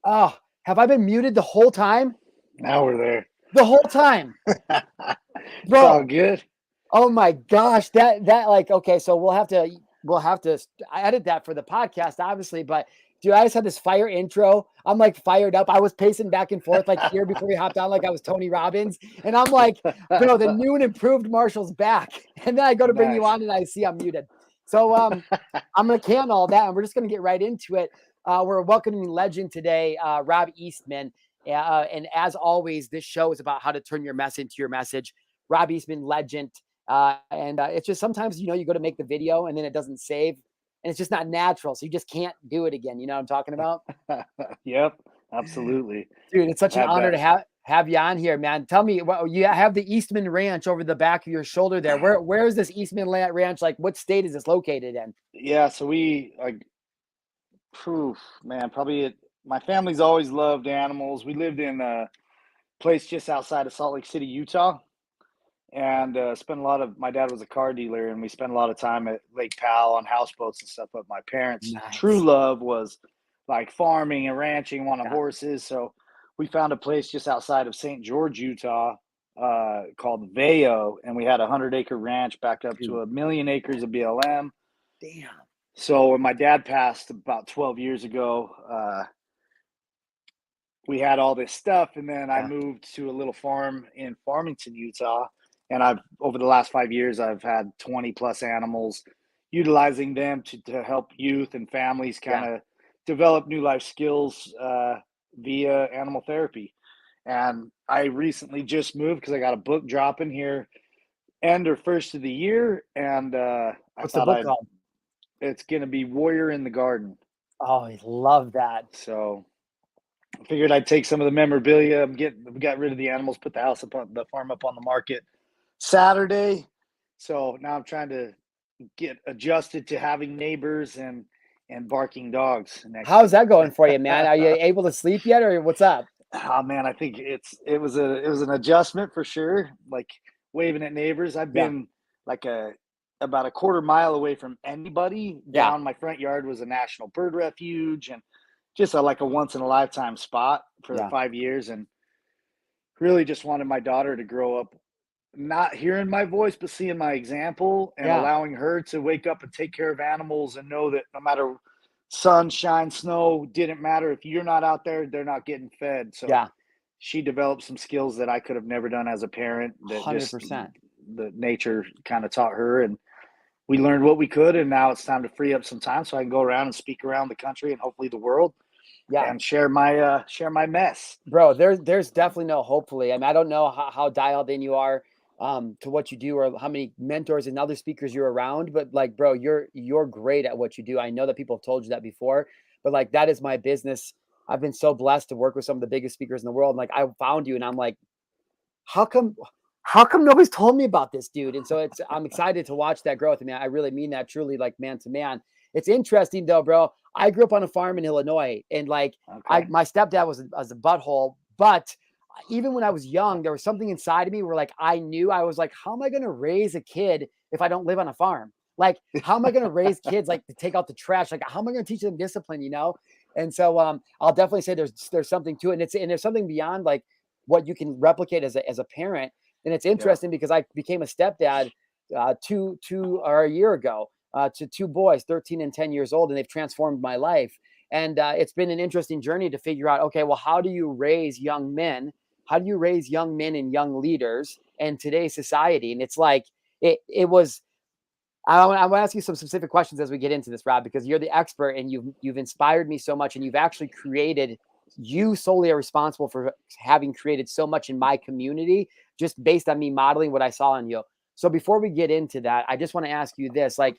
Oh, have I been muted the whole time? Now we're there. The whole time, It's all bro. good. Oh my gosh, that like okay, so we'll have to edit that for the podcast, obviously. But dude, I just had this fire intro. I'm like fired up. I was pacing back and forth like here before we hopped on, like I was Tony Robbins, and I'm like, bro, the new and improved Marshall's back. And then I go to bring you Nice. on, and I see I'm muted. So I'm gonna can all that, and we're just gonna get right into it. We're welcoming legend today, Rob Eastman. And as always, this show is about how to turn your mess into your message. Rob Eastman, legend. And it's just sometimes, you go to make the video and then it doesn't save and it's just not natural. So you just can't do it again. You know what I'm talking about? Yep, absolutely. Dude, it's I've such an had honor that. to have you on here, man. Tell me, well, you have the Eastman Ranch over the back of your shoulder there. Where is this Eastman Ranch? Like, what state is this located in? Yeah, so we like, phew, man, probably my family's always loved animals. We lived in a place just outside of Salt Lake City, Utah, and spent a lot of. My dad was a car dealer, and we spent a lot of time at Lake Powell on houseboats and stuff. But my parents' true Nice. love was like farming and ranching, wanting Yeah. horses. So we found a place just outside of St. George, Utah, called Vail, and we had a 100-acre ranch backed up to Dude, 1 million acres of BLM. damn. So when my dad passed about 12 years ago, we had all this stuff, and then I Yeah. moved to a little farm in Farmington, Utah. And I've over the last 5 years, I've had 20 plus animals, utilizing them to help youth and families kind Yeah. of develop new life skills via animal therapy. And I recently just moved because I got a book dropping here end or first of the year, and I What's the thought book I'd called? it's going to be Warrior in the Garden. Oh, I love that. So I figured I'd take some of the memorabilia. We got rid of the animals, put the house up on the farm up on the market Saturday. So now I'm trying to get adjusted to having neighbors and barking dogs next to How's me. that going for you, man? Are you able to sleep yet or what's up? Oh man, I think it was an adjustment for sure. Like waving at neighbors. I've Yeah. been like about a quarter mile away from anybody. Yeah. Down my front yard was a national bird refuge and just like a once in a lifetime spot for Yeah. 5 years, and really just wanted my daughter to grow up not hearing my voice but seeing my example and Yeah. allowing her to wake up and take care of animals and know that no matter sunshine, snow, didn't matter. If you're not out there, they're not getting fed. So Yeah. she developed some skills that I could have never done as a parent, that just 100%. the nature kind of taught her, and we learned what we could. And now it's time to free up some time so I can go around and speak around the country and hopefully the world Yeah. and share my mess. Bro, there's definitely no hopefully. I mean, I don't know how dialed in you are to what you do or how many mentors and other speakers you're around, but like, bro, you're great at what you do. I know that people have told you that before, but like that is my business. I've been so blessed to work with some of the biggest speakers in the world. And like I found you and I'm like, how come how come nobody's told me about this dude? And so I'm excited to watch that growth. I mean, I really mean that truly, like man to man. It's interesting though, bro. I grew up on a farm in Illinois, and like Okay. my stepdad was a butthole, but even when I was young, there was something inside of me where like I knew I was like, how am I going to raise a kid if I don't live on a farm? Like, how am I going to raise kids like to take out the trash? Like, how am I going to teach them discipline? And so I'll definitely say there's something to it, and there's something beyond like what you can replicate as a parent. And it's Yeah. interesting because I became a stepdad two or a year ago to two boys, 13 and 10 years old, and they've transformed my life. And it's been an interesting journey to figure out, okay, well, how do you raise young men? How do you raise young men and young leaders in today's society? And it's like it was. I want to ask you some specific questions as we get into this, Rob, because you're the expert and you've inspired me so much, and you've actually created. You solely are responsible for having created so much in my community, just based on me modeling what I saw on you. So before we get into that, I just want to ask you this: like,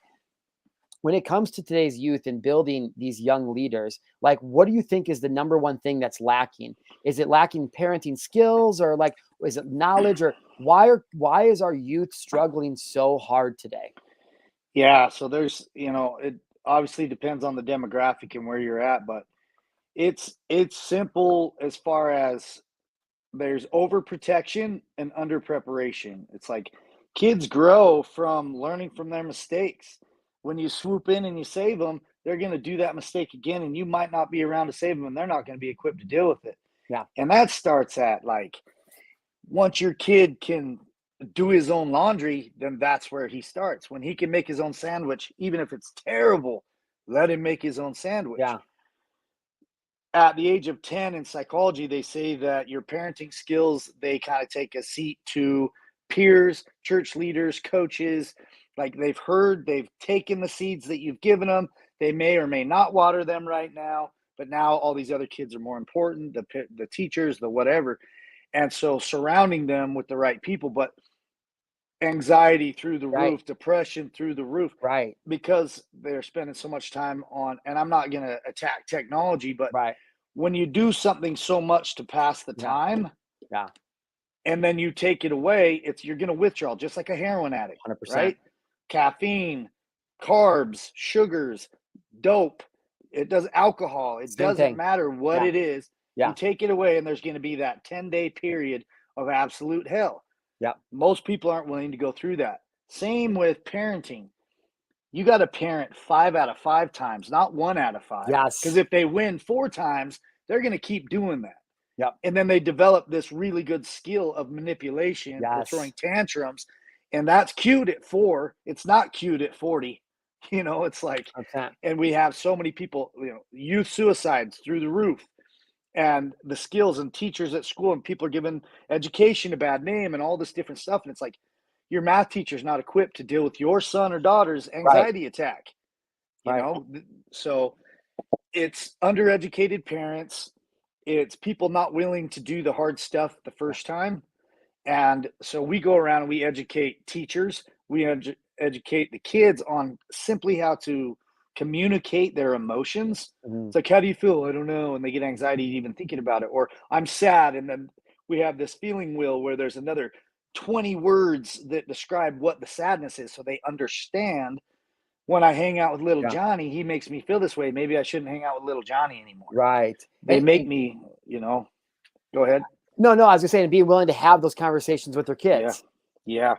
when it comes to today's youth and building these young leaders, like, what do you think is the number one thing that's lacking? Is it lacking parenting skills, or like, is it knowledge, or why is our youth struggling so hard today? Yeah, so it obviously depends on the demographic and where you're at, but it's simple as far as there's overprotection and under preparation. It's like kids grow from learning from their mistakes. When you swoop in and you save them, they're going to do that mistake again, and you might not be around to save them, and they're not going to be equipped to deal with it. Yeah. And that starts at like, once your kid can do his own laundry, then that's where he starts. When he can make his own sandwich, even if it's terrible, let him make his own sandwich. Yeah. At the age of 10 in psychology, they say that your parenting skills, they kind of take a seat to peers, church leaders, coaches. Like they've taken the seeds that you've given them. They may or may not water them right now, but now all these other kids are more important, the teachers, the whatever. And so surrounding them with the right people, but anxiety through the Right. roof, depression through the roof, Right. because they're spending so much time on, and I'm not going to attack technology, but Right. when you do something so much to pass the Yeah. time, Yeah. and then you take it away, you're going to withdraw, just like a heroin addict, 100%. right? Caffeine, carbs, sugars, dope. It does alcohol. It Same doesn't thing. matter what Yeah. it is. Yeah. You take it away, and there's going to be that 10-day period of absolute hell. Yeah. Most people aren't willing to go through that. Same with parenting. You got to parent 5 out of 5 times, not 1 out of 5. Yes. Because if they win 4 times, they're going to keep doing that. Yep. And then they develop this really good skill of manipulation or Yes. throwing tantrums. And that's cute at 4. It's not cute at 40. It's like, 100%. and we have so many people, youth suicides through the roof. And the skills and teachers at school, and people are giving education a bad name and all this different stuff. And it's like, your math teacher's not equipped to deal with your son or daughter's anxiety attack. So it's undereducated parents. It's people not willing to do the hard stuff the first time. And so we go around and we educate teachers. We educate the kids on simply how to communicate their emotions. Mhm. It's like, how do you feel? I don't know. And they get anxiety even thinking about it. Or I'm sad. And then we have this feeling wheel where there's another 20 words that describe what the sadness is, so they understand. When I hang out with little Yeah. Johnny, he makes me feel this way. Maybe I shouldn't hang out with little Johnny anymore. Right. They And- make me, go ahead. No, I was gonna say, and being willing to have those conversations with their kids. Yeah.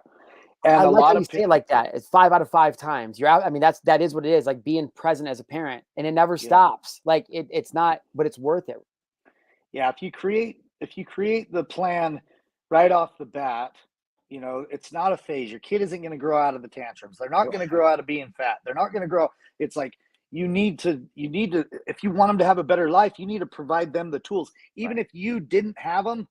And I a like lot how of you say it like that. It's 5 out of 5 times. You're out. I mean, that is what it is. Like being present as a parent, and it never stops. Like it's not, but it's worth it. Yeah. If you create the plan right off the bat, it's not a phase. Your kid isn't going to grow out of the tantrums. They're not going to grow out of being fat. They're not going to grow. It's like, you need to, if you want them to have a better life, you need to provide them the tools. Even if you didn't have them,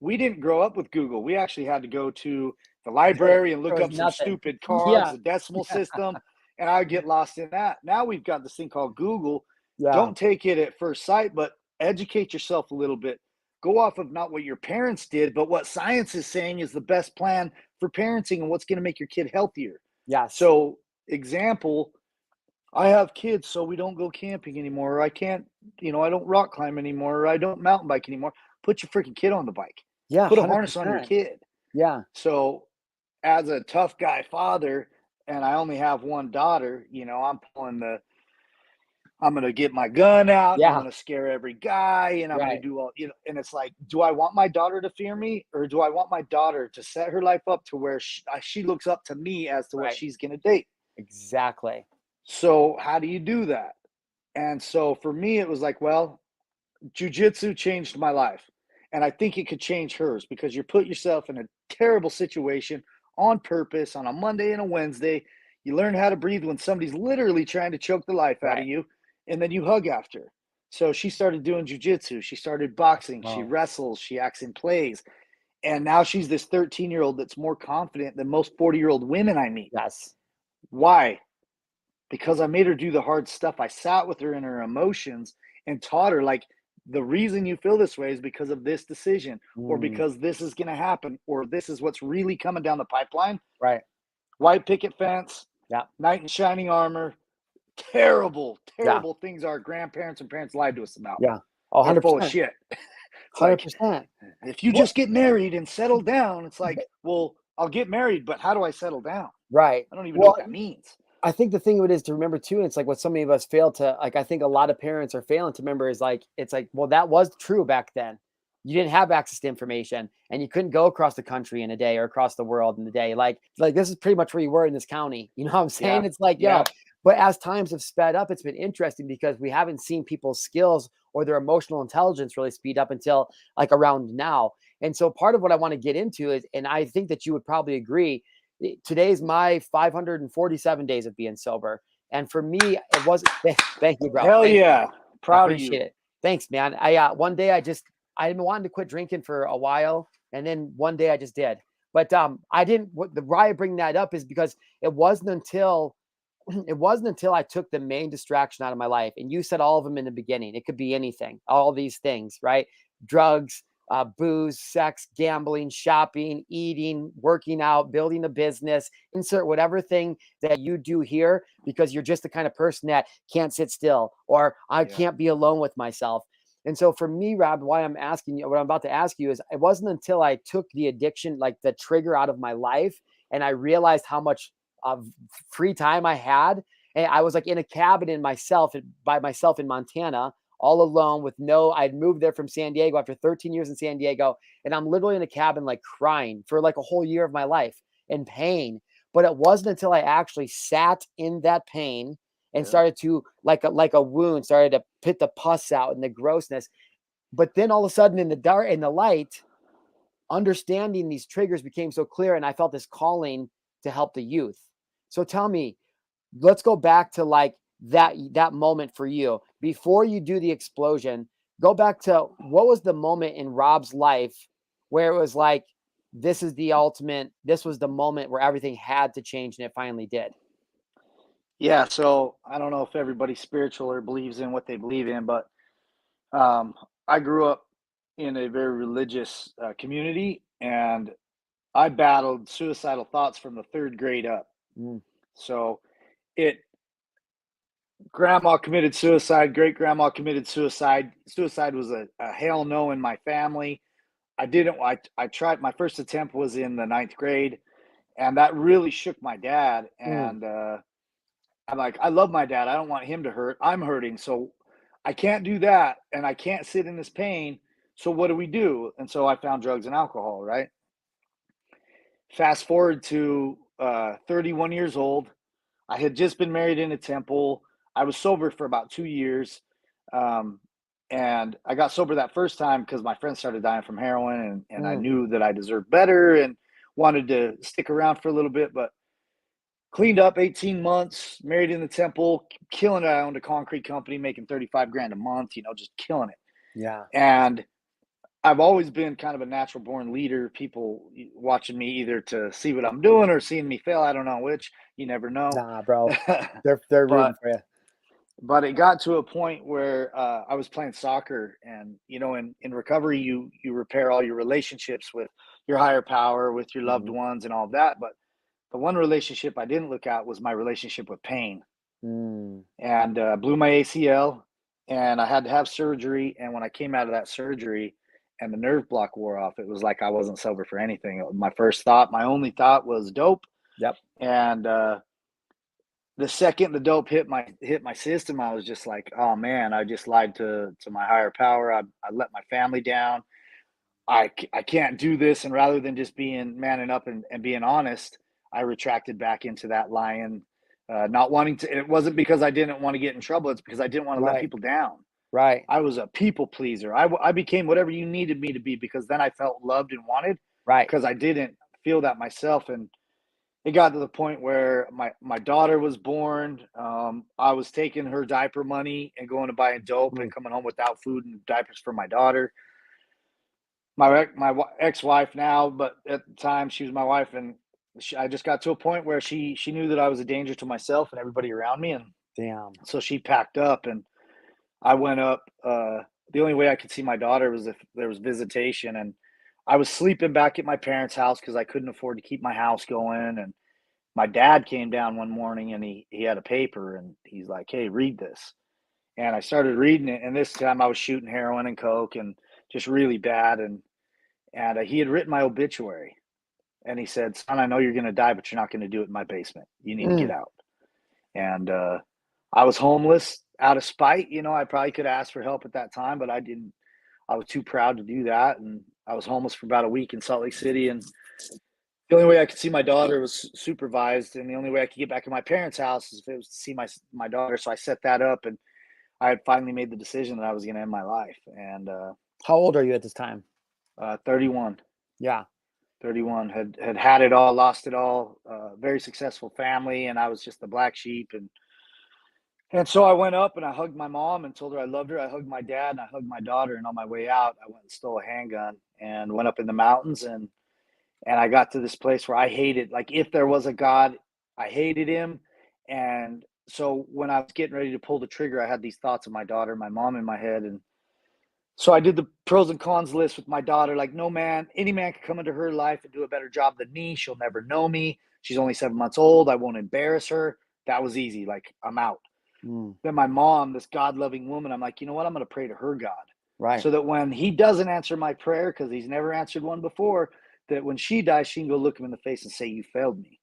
we didn't grow up with Google. We actually had to go to the library and look up some stupid carbs, the decimal system, and I would get lost in that. Now we've got this thing called Google. Yeah. Don't take it at first sight, but educate yourself a little bit. Go off of not what your parents did, but what science is saying is the best plan for parenting and what's going to make your kid healthier. Yes. So, example, I have kids, so we don't go camping anymore. Or I can't, I don't rock climb anymore. Or I don't mountain bike anymore. Put your freaking kid on the bike. Yeah. Put a harness on your 100%. kid. Yeah. So, as a tough guy father, and I only have one daughter, I'm going to get my gun out. Yeah. I'm going to scare every guy, and I'm going to do all, and it's like, do I want my daughter to fear me, or do I want my daughter to set her life up to where she looks up to me as to what she's going to date? Exactly. So how do you do that? And so for me, it was like, well, jiu-jitsu changed my life. And I think it could change hers, because you put yourself in a terrible situation on purpose on a Monday and a Wednesday. You learn how to breathe when somebody's literally trying to choke the life out of you, and then you hug after. So she started doing jiu-jitsu. She started boxing. She wrestles. She acts in plays. And now she's this 13-year-old that's more confident than most 40-year-old women I meet. Yes. Why? Because I made her do the hard stuff. I sat with her in her emotions and taught her, like, the reason you feel this way is because of this decision, or because this is going to happen, or this is what's really coming down the pipeline. Right. White picket fence. Yeah. Knight in shining armor. Terrible things our grandparents and parents lied to us about. Yeah. They're full of shit. 100%. If you just get married and settle down, it's like, well, I'll get married, but how do I settle down? Right. I don't even know what that means. I think the thing of it is to remember too, and it's like what so many of us fail to, like, I think a lot of parents are failing to remember is like, it's like, well, that was true back then. You didn't have access to information, and you couldn't go across the country in a day or across the world in a day. Like this is pretty much where you were in this county. You know what I'm saying? It's like, But as times have sped up, it's been interesting because we haven't seen people's skills or their emotional intelligence really speed up until like around now. And so part of what I want to get into is, and I think that you would probably agree, today's my 547 days of being sober. And for me, it wasn't, thank you, bro. Hell Thank you. yeah. I Proud of appreciate you. it. Thanks, man. One day I've been wanting to quit drinking for a while. And then one day I just did. But I didn't, why I bring that up is because it wasn't until I took the main distraction out of my life. And you said all of them in the beginning. It could be anything, all these things, right? Drugs, booze, sex, gambling, shopping, eating, working out, building a business, insert whatever thing that you do here, because you're just the kind of person that can't sit still, or I can't be alone with myself. And so for me, Rob, why I'm asking you, what I'm about to ask you is, it wasn't until I took the addiction, like the trigger out of my life, and I realized how much of free time I had. And I was like in a cabin by myself in Montana, all alone with I'd moved there from San Diego after 13 years in San Diego. And I'm literally in a cabin, like crying for like a whole year of my life in pain. But it wasn't until I actually sat in that pain and started to like a wound, started to pit the pus out and the grossness. But then all of a sudden in the light, understanding these triggers became so clear. And I felt this calling to help the youth. So tell me, let's go back to like that moment for you before you do the explosion. Go back to what was the moment in Rob's life where it was like, this was the moment where everything had to change, and it finally did. Yeah. So I don't know if everybody's spiritual or believes in what they believe in, but I grew up in a very religious community, and I battled suicidal thoughts from the third grade up. Mm. So it grandma committed suicide, great grandma committed suicide. Suicide was a hell no in my family. I tried. My first attempt was in the ninth grade, and that really shook my dad. Mm. And I'm like, I love my dad. I don't want him to hurt. I'm hurting. So I can't do that. And I can't sit in this pain. So what do we do? And so I found drugs and alcohol, right? Fast forward to 31 years old. I had just been married in a temple. I was sober for about 2 years. Um, and I got sober that first time because my friends started dying from heroin, and I knew that I deserved better and wanted to stick around for a little bit, but cleaned up 18 months, married in the temple, killing it. I owned a concrete company, making 35 grand a month, just killing it. Yeah. And I've always been kind of a natural born leader. People watching me either to see what I'm doing or seeing me fail. I don't know which. You never know. Nah, bro. They're rooting for you. But it got to a point where I was playing soccer, and in recovery, you repair all your relationships with your higher power, with your loved ones, and all of that. But the one relationship I didn't look at was my relationship with pain, and blew my ACL, and I had to have surgery. And when I came out of that surgery, and the nerve block wore off, it was like I wasn't sober for anything. My only thought was dope. Yep. And the second the dope hit my system, I was just like, oh man, I just lied to my higher power. I let my family down. I can't do this. And rather than just manning up and being honest, I retracted back into that lying, not wanting to. It wasn't because I didn't want to get in trouble. It's because I didn't want to let people down. Right. I was a people pleaser. I became whatever you needed me to be, because then I felt loved and wanted. Right. Because I didn't feel that myself. And it got to the point where my daughter was born. I was taking her diaper money and going to buy dope and coming home without food and diapers for my daughter. My ex-wife now, but at the time she was my wife, and I just got to a point where she knew that I was a danger to myself and everybody around me, and Damn. so she packed up, and I went up. The only way I could see my daughter was if there was visitation, and I was sleeping back at my parents' house because I couldn't afford to keep my house going. And my dad came down one morning, and he had a paper, and he's like, "Hey, read this." And I started reading it, and this time I was shooting heroin and coke and just really bad. And he had written my obituary, and he said, "Son, I know you're going to die, but you're not going to do it in my basement. You need to get out." And I was homeless out of spite. I probably could ask for help at that time, but I didn't. I was too proud to do that. And I was homeless for about a week in Salt Lake City. And The only way I could see my daughter was supervised, and the only way I could get back in my parents' house is if it was to see my daughter. So I set that up, and I had finally made the decision that I was going to end my life. And How old are you at this time? 31. Yeah. 31, had it all, lost it all, very successful family, and I was just the black sheep. And so I went up and I hugged my mom and told her I loved her. I hugged my dad and I hugged my daughter. And on my way out, I went and stole a handgun and went up in the mountains. And I got to this place where I hated, like, if there was a God, I hated him. And so when I was getting ready to pull the trigger, I had these thoughts of my daughter, my mom in my head. And so I did the pros and cons list with my daughter. Like, no man, any man could come into her life and do a better job than me. She'll never know me. She's only 7 months old. I won't embarrass her. That was easy. Like, I'm out. Then my mom, this God-loving woman, I'm like, you know what? I'm going to pray to her God. Right. So that when he doesn't answer my prayer, because he's never answered one before, that when she dies, she can go look him in the face and say, you failed me.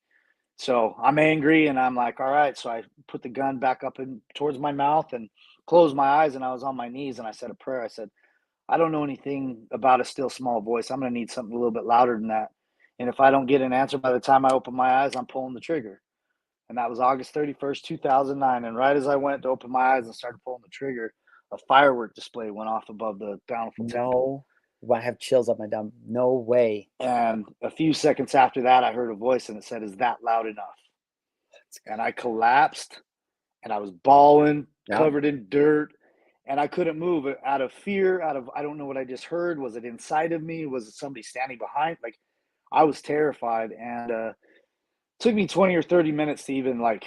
So I'm angry and I'm like, all right. So I put the gun back up and towards my mouth and closed my eyes, and I was on my knees and I said a prayer. I said, I don't know anything about a still small voice. I'm going to need something a little bit louder than that. And if I don't get an answer by the time I open my eyes, I'm pulling the trigger. And that was August 31st, 2009. And right as I went to open my eyes and started pulling the trigger, a firework display went off above the Bountiful Temple. No, I have chills up my down. No way. And a few seconds after that, I heard a voice and it said, is that loud enough? And I collapsed and I was bawling, covered in dirt. And I couldn't move out of fear, I don't know what I just heard. Was it inside of me? Was it somebody standing behind? Like, I was terrified. And it took me 20 or 30 minutes to even like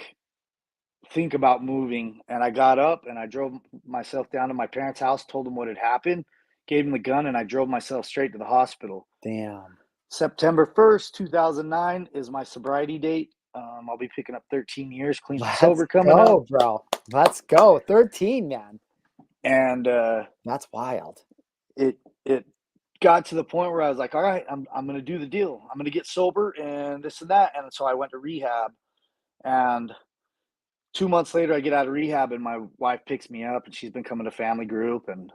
think about moving. And I got up and I drove myself down to my parents' house, told them what had happened, gave them the gun, and I drove myself straight to the hospital. Damn. September 1st, 2009 is my sobriety date. I'll be picking up 13 years clean and Let's sober coming go, up. bro. Let's go. 13, man. And that's wild. It got to the point where I was like, all right, I'm going to do the deal. I'm going to get sober and this and that. And so I went to rehab, and 2 months later I get out of rehab and my wife picks me up, and she's been coming to family group, and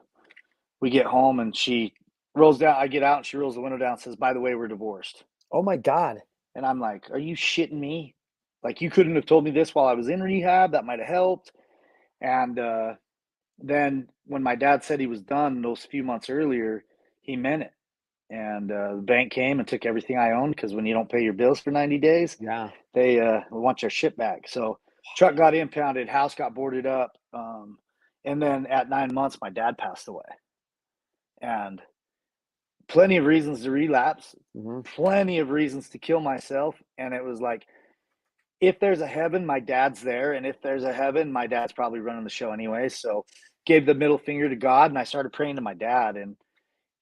we get home and she rolls down. I get out and she rolls the window down and says, by the way, we're divorced. Oh my God. And I'm like, are you shitting me? Like, you couldn't have told me this while I was in rehab. That might've helped. And then when my dad said he was done those few months earlier, he meant it. And the bank came and took everything I owned, because when you don't pay your bills for 90 days, they want your shit back. So truck got impounded, house got boarded up. And then at 9 months, my dad passed away. And plenty of reasons to relapse, plenty of reasons to kill myself. And it was like, if there's a heaven, my dad's there. And if there's a heaven, my dad's probably running the show anyway. So gave the middle finger to God, and I started praying to my dad.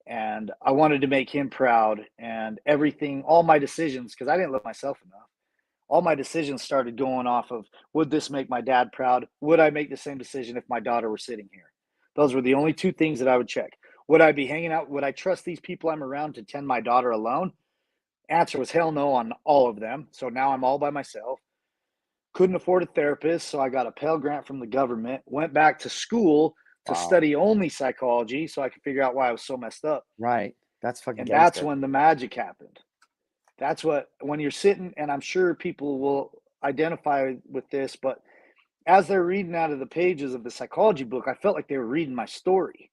And I wanted to make him proud, and everything, all my decisions, because I didn't love myself enough. All my decisions started going off of, would this make my dad proud? Would I make the same decision if my daughter were sitting here? Those were the only two things that I would check. Would I be hanging out? Would I trust these people I'm around to tend my daughter alone? Answer was hell no on all of them. So now I'm all by myself. Couldn't afford a therapist, so I got a Pell Grant from the government, went back to school to study only psychology so I could figure out why I was so messed up. Right. That's fucking And gangster. that's when the magic happened. That's when you're sitting, and I'm sure people will identify with this, but as they're reading out of the pages of the psychology book, I felt like they were reading my story.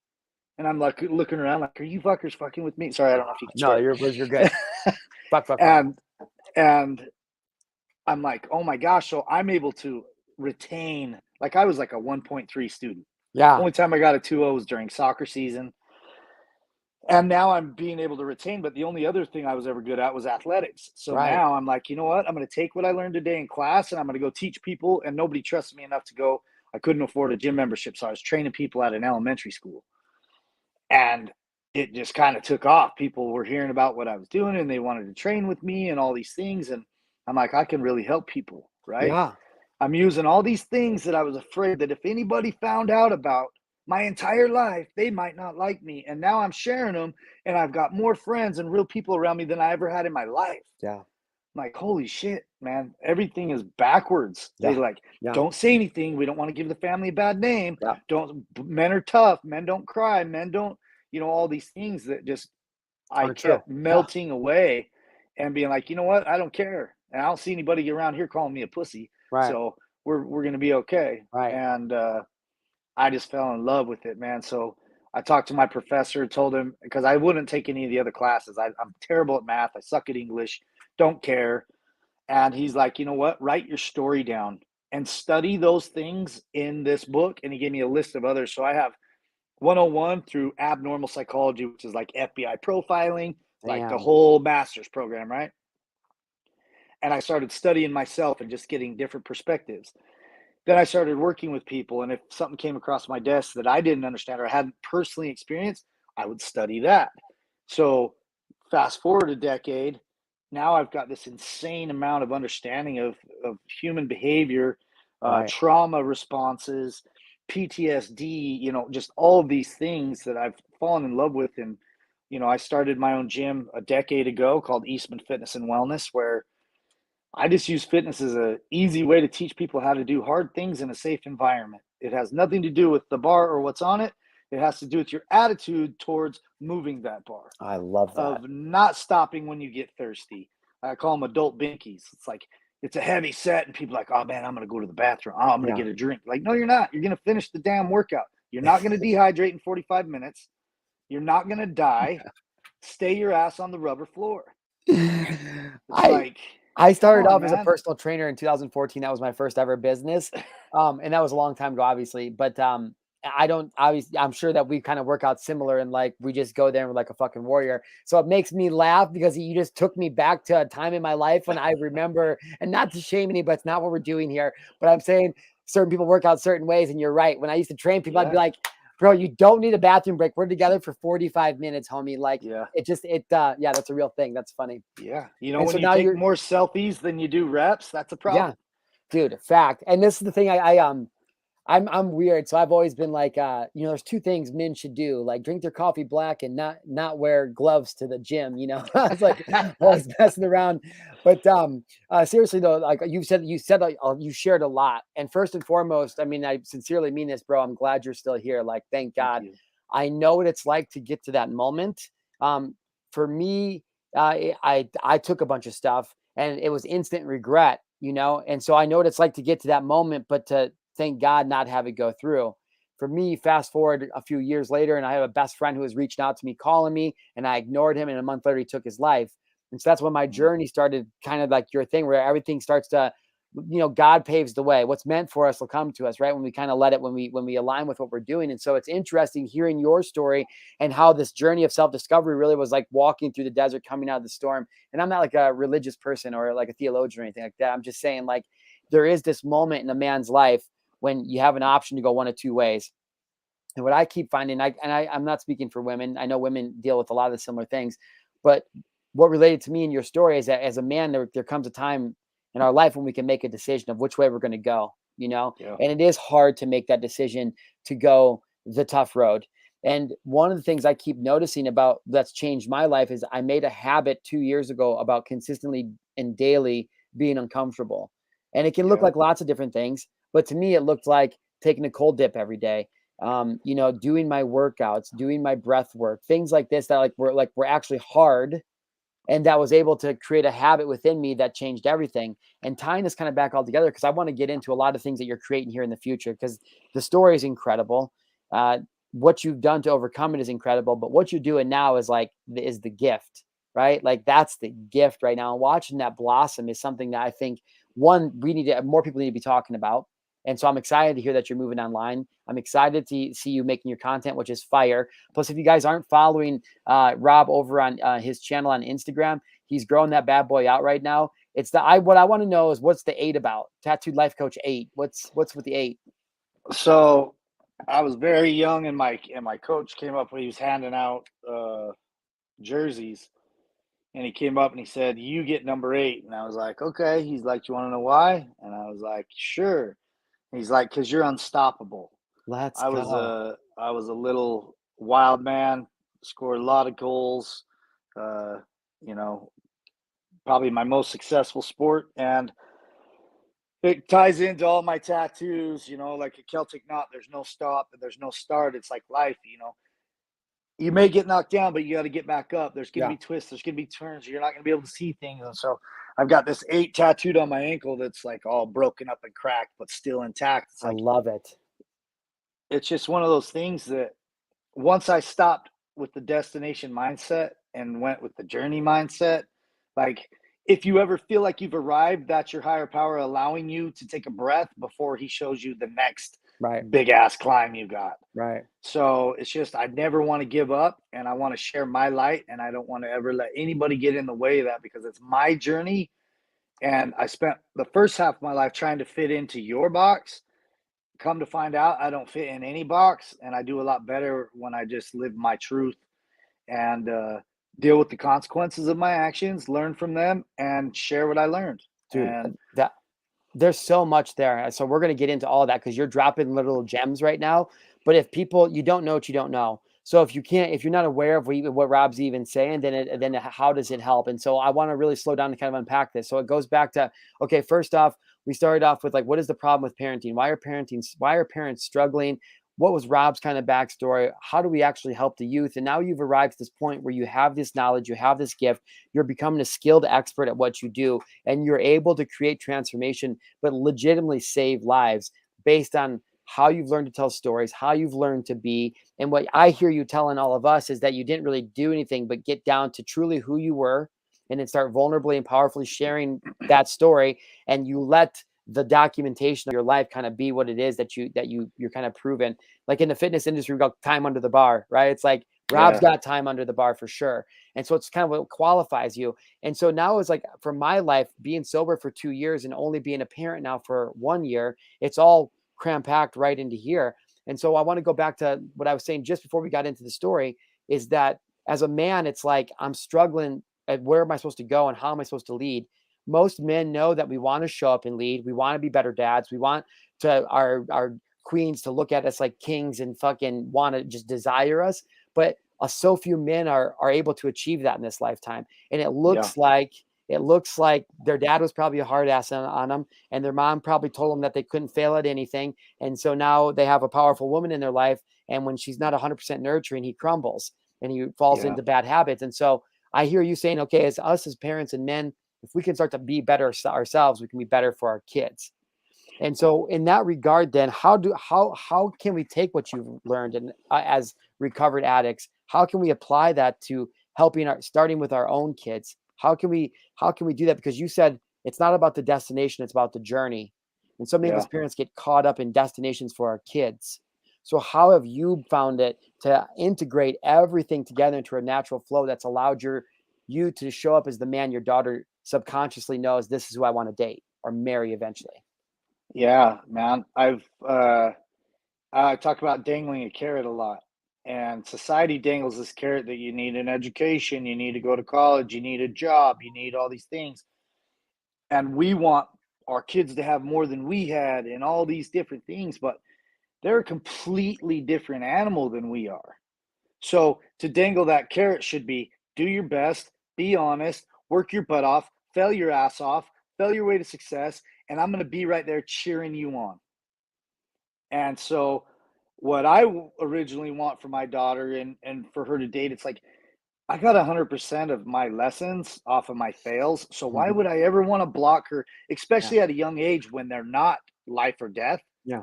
And I'm like looking around like, are you fuckers fucking with me? Sorry, I don't know if you can No, swear. you're good. fuck. And I'm like, oh my gosh. So I'm able to retain, like, I was like a 1.3 student. Yeah. Only time I got a 2.0 was during soccer season. And now I'm being able to retain, but the only other thing I was ever good at was athletics. So now I'm like, you know what? I'm going to take what I learned today in class, and I'm going to go teach people. And nobody trusted me enough to go. I couldn't afford a gym membership, so I was training people at an elementary school. And it just kind of took off. People were hearing about what I was doing, and they wanted to train with me and all these things. And I'm like, I can really help people, right? Yeah. I'm using all these things that I was afraid that if anybody found out about my entire life, they might not like me. And now I'm sharing them, and I've got more friends and real people around me than I ever had in my life. Yeah. I'm like, holy shit, man, everything is backwards. Yeah. They like, don't say anything. We don't want to give the family a bad name. Yeah. Men are tough. Men don't cry. Men don't, all these things that just, I kept melting away. and being like, you know what, I don't care, and I don't see anybody around here calling me a pussy, Right. so we're gonna be okay. Right. And I just fell in love with it, man. So I talked to my professor, told him, because I wouldn't take any of the other classes. I'm terrible at math. I suck at English. Don't care. And he's like, you know what? Write your story down and study those things in this book. And he gave me a list of others. So I have 101 through abnormal psychology, which is like FBI profiling, like the Damn. whole master's program, right? And I started studying myself and just getting different perspectives. Then I started working with people, and if something came across my desk that I didn't understand or hadn't personally experienced, I would study that. So fast forward a decade, now I've got this insane amount of understanding of human behavior, Right. trauma responses, PTSD, just all of these things that I've fallen in love with. And I started my own gym a decade ago called Eastman Fitness and Wellness, where I just use fitness as an easy way to teach people how to do hard things in a safe environment. It has nothing to do with the bar or what's on it. It has to do with your attitude towards moving that bar, I love that. of not stopping when you get thirsty. I call them adult binkies. It's like, it's a heavy set, and people are like, oh man, I'm going to go to the bathroom. Oh, I'm going to Yeah. get a drink. Like, no, you're not. You're going to finish the damn workout. You're not going to dehydrate in 45 minutes. You're not going to die. Stay your ass on the rubber floor. It's I like, I come started on, off as a man. personal trainer in 2014. That was my first ever business. And that was a long time ago, obviously. But I don't obviously I'm sure that we kind of work out similar and like we just go there and we're like a fucking warrior. So it makes me laugh because you just took me back to a time in my life when I remember, and not to shame anybody, it's not what we're doing here. But I'm saying certain people work out certain ways, and you're right. When I used to train people, I'd be Yeah. like, bro, you don't need a bathroom break. We're together for 45 minutes, homie. Like Yeah. yeah, that's a real thing. That's funny. Yeah. And When so you now take you're, more selfies than you do reps, that's a yeah, problem. dude, fact. And this is the thing I'm weird. So I've always been like, there's two things men should do, like drink their coffee black and not wear gloves to the gym, I was like always messing around. But seriously though, like you shared a lot. And first and foremost, I mean, I sincerely mean this, bro. I'm glad you're still here. Like, thank Thank God. you. I know what it's like to get to that moment. For me, I took a bunch of stuff and it was instant regret, and so I know what it's like to get to that moment, but to thank God not have it go through. For me, fast forward a few years later, and I have a best friend who has reached out to me, calling me, and I ignored him, and a month later he took his life. And so that's when my Mhm. journey started, kind of like your thing, where everything starts to, God paves the way. What's meant for us will come to us, right? When we kind of let it, when we align with what we're doing. And so it's interesting hearing your story and how this journey of self-discovery really was like walking through the desert, coming out of the storm. And I'm not like a religious person or like a theologian or anything like that. I'm just saying, like, there is this moment in a man's life when you have an option to go one of two ways. And what I keep finding, I'm not speaking for women. I know women deal with a lot of the similar things, but what related to me in your story is that as a man, there comes a time in our life when we can make a decision of which way we're going to go, Yeah. and it is hard to make that decision to go the tough road. And one of the things I keep noticing about that's changed my life is I made a habit 2 years ago about consistently and daily being uncomfortable. And it can look Yeah. like lots of different things, but to me, it looked like taking a cold dip every day, doing my workouts, doing my breath work, things like this that were actually hard, and that was able to create a habit within me that changed everything. And tying this kind of back all together, because I want to get into a lot of things that you're creating here in the future, because the story is incredible. What you've done to overcome it is incredible, but what you're doing now is the gift, right? Like, that's the gift right now. And watching that blossom is something that I think, one, more people need to be talking about. And so I'm excited to hear that you're moving online. I'm excited to see you making your content, which is fire. Plus, if you guys aren't following Rob over on his channel on Instagram, he's growing that bad boy out right now. What I want to know is, what's the 8 about? Tattooed Life Coach 8. What's with the 8? So I was very young, and my coach came up when he was handing out jerseys, and he came up and he said, "You get number 8." And I was like, "Okay." He's like, "You want to know why?" And I was like, "Sure." And he's like, "Cause you're unstoppable." Let's I was go. a little wild man, scored a lot of goals. Uh, you know, Probably my most successful sport, and it ties into all my tattoos. Like a Celtic knot. There's no stop and there's no start. It's like life. you may get knocked down, but you got to get back up. There's going to Yeah. be twists. There's going to be turns. You're not going to be able to see things. And so I've got this 8 tattooed on my ankle that's like all broken up and cracked, but still intact. It's I like, love it. it's just one of those things that once I stopped with the destination mindset and went with the journey mindset, like if you ever feel like you've arrived, that's your higher power allowing you to take a breath before he shows you the next Right. big ass climb you got. Right. So it's just, I never want to give up, and I want to share my light, and I don't want to ever let anybody get in the way of that, because it's my journey. And I spent the first half of my life trying to fit into your box. Come to find out, I don't fit in any box, and I do a lot better when I just live my truth and deal with the consequences of my actions, learn from them, and share what I learned. Dude, And that there's so much there. So we're going to get into all of that because you're dropping little gems right now. But if people, you don't know what you don't know. So if you can't, if you're not aware of what Rob's even saying, then how does it help? And so I want to really slow down and kind of unpack this. So it goes back to, okay, first off, we started off with like, what is the problem with parenting? Why are parents struggling? What was Rob's kind of backstory? How do we actually help the youth? And now you've arrived to this point where you have this knowledge, you have this gift, you're becoming a skilled expert at what you do, and you're able to create transformation, but legitimately save lives based on how you've learned to tell stories, how you've learned to be. And what I hear you telling all of us is that you didn't really do anything but get down to truly who you were, and then start vulnerably and powerfully sharing that story. And you let the documentation of your life kind of be what it is that you're kind of proven. Like in the fitness industry, we got time under the bar, right? It's like Rob's got time under the bar for sure. And so it's kind of what qualifies you. And so now it's like for my life, being sober for 2 years and only being a parent now for 1 year, it's all cram packed right into here. And so I want to go back to what I was saying just before we got into the story, is that as a man, it's like I'm struggling at where am I supposed to go and how am I supposed to lead? Most men know that we want to show up and lead. We want to be better dads. We want to our queens to look at us like kings and fucking want to just desire us. But so few men are able to achieve that in this lifetime. And it looks like their dad was probably a hard ass on them, and their mom probably told them that they couldn't fail at anything. And so now they have a powerful woman in their life, and when she's not 100% nurturing, he crumbles and he falls into bad habits. And so I hear you saying, okay, as us as parents and men, if we can start to be better ourselves, we can be better for our kids. And so in that regard, then how can we take what you've learned and as recovered addicts, how can we apply that to helping starting with our own kids? How can we do that? Because you said it's not about the destination, it's about the journey. And so many of us parents get caught up in destinations for our kids. So how have you found it to integrate everything together into a natural flow that's allowed you to show up as the man your daughter subconsciously knows this is who I want to date or marry eventually? Yeah, man. I talk about dangling a carrot a lot. And society dangles this carrot that you need an education, you need to go to college, you need a job, you need all these things. And we want our kids to have more than we had and all these different things, but they're a completely different animal than we are. So to dangle that carrot should be do your best, be honest, work your butt off, fail your ass off, fail your way to success, and I'm going to be right there cheering you on. And so what I originally want for my daughter and for her to date, it's like I got 100% of my lessons off of my fails. So why would I ever want to block her, especially at a young age when they're not life or death? Yeah.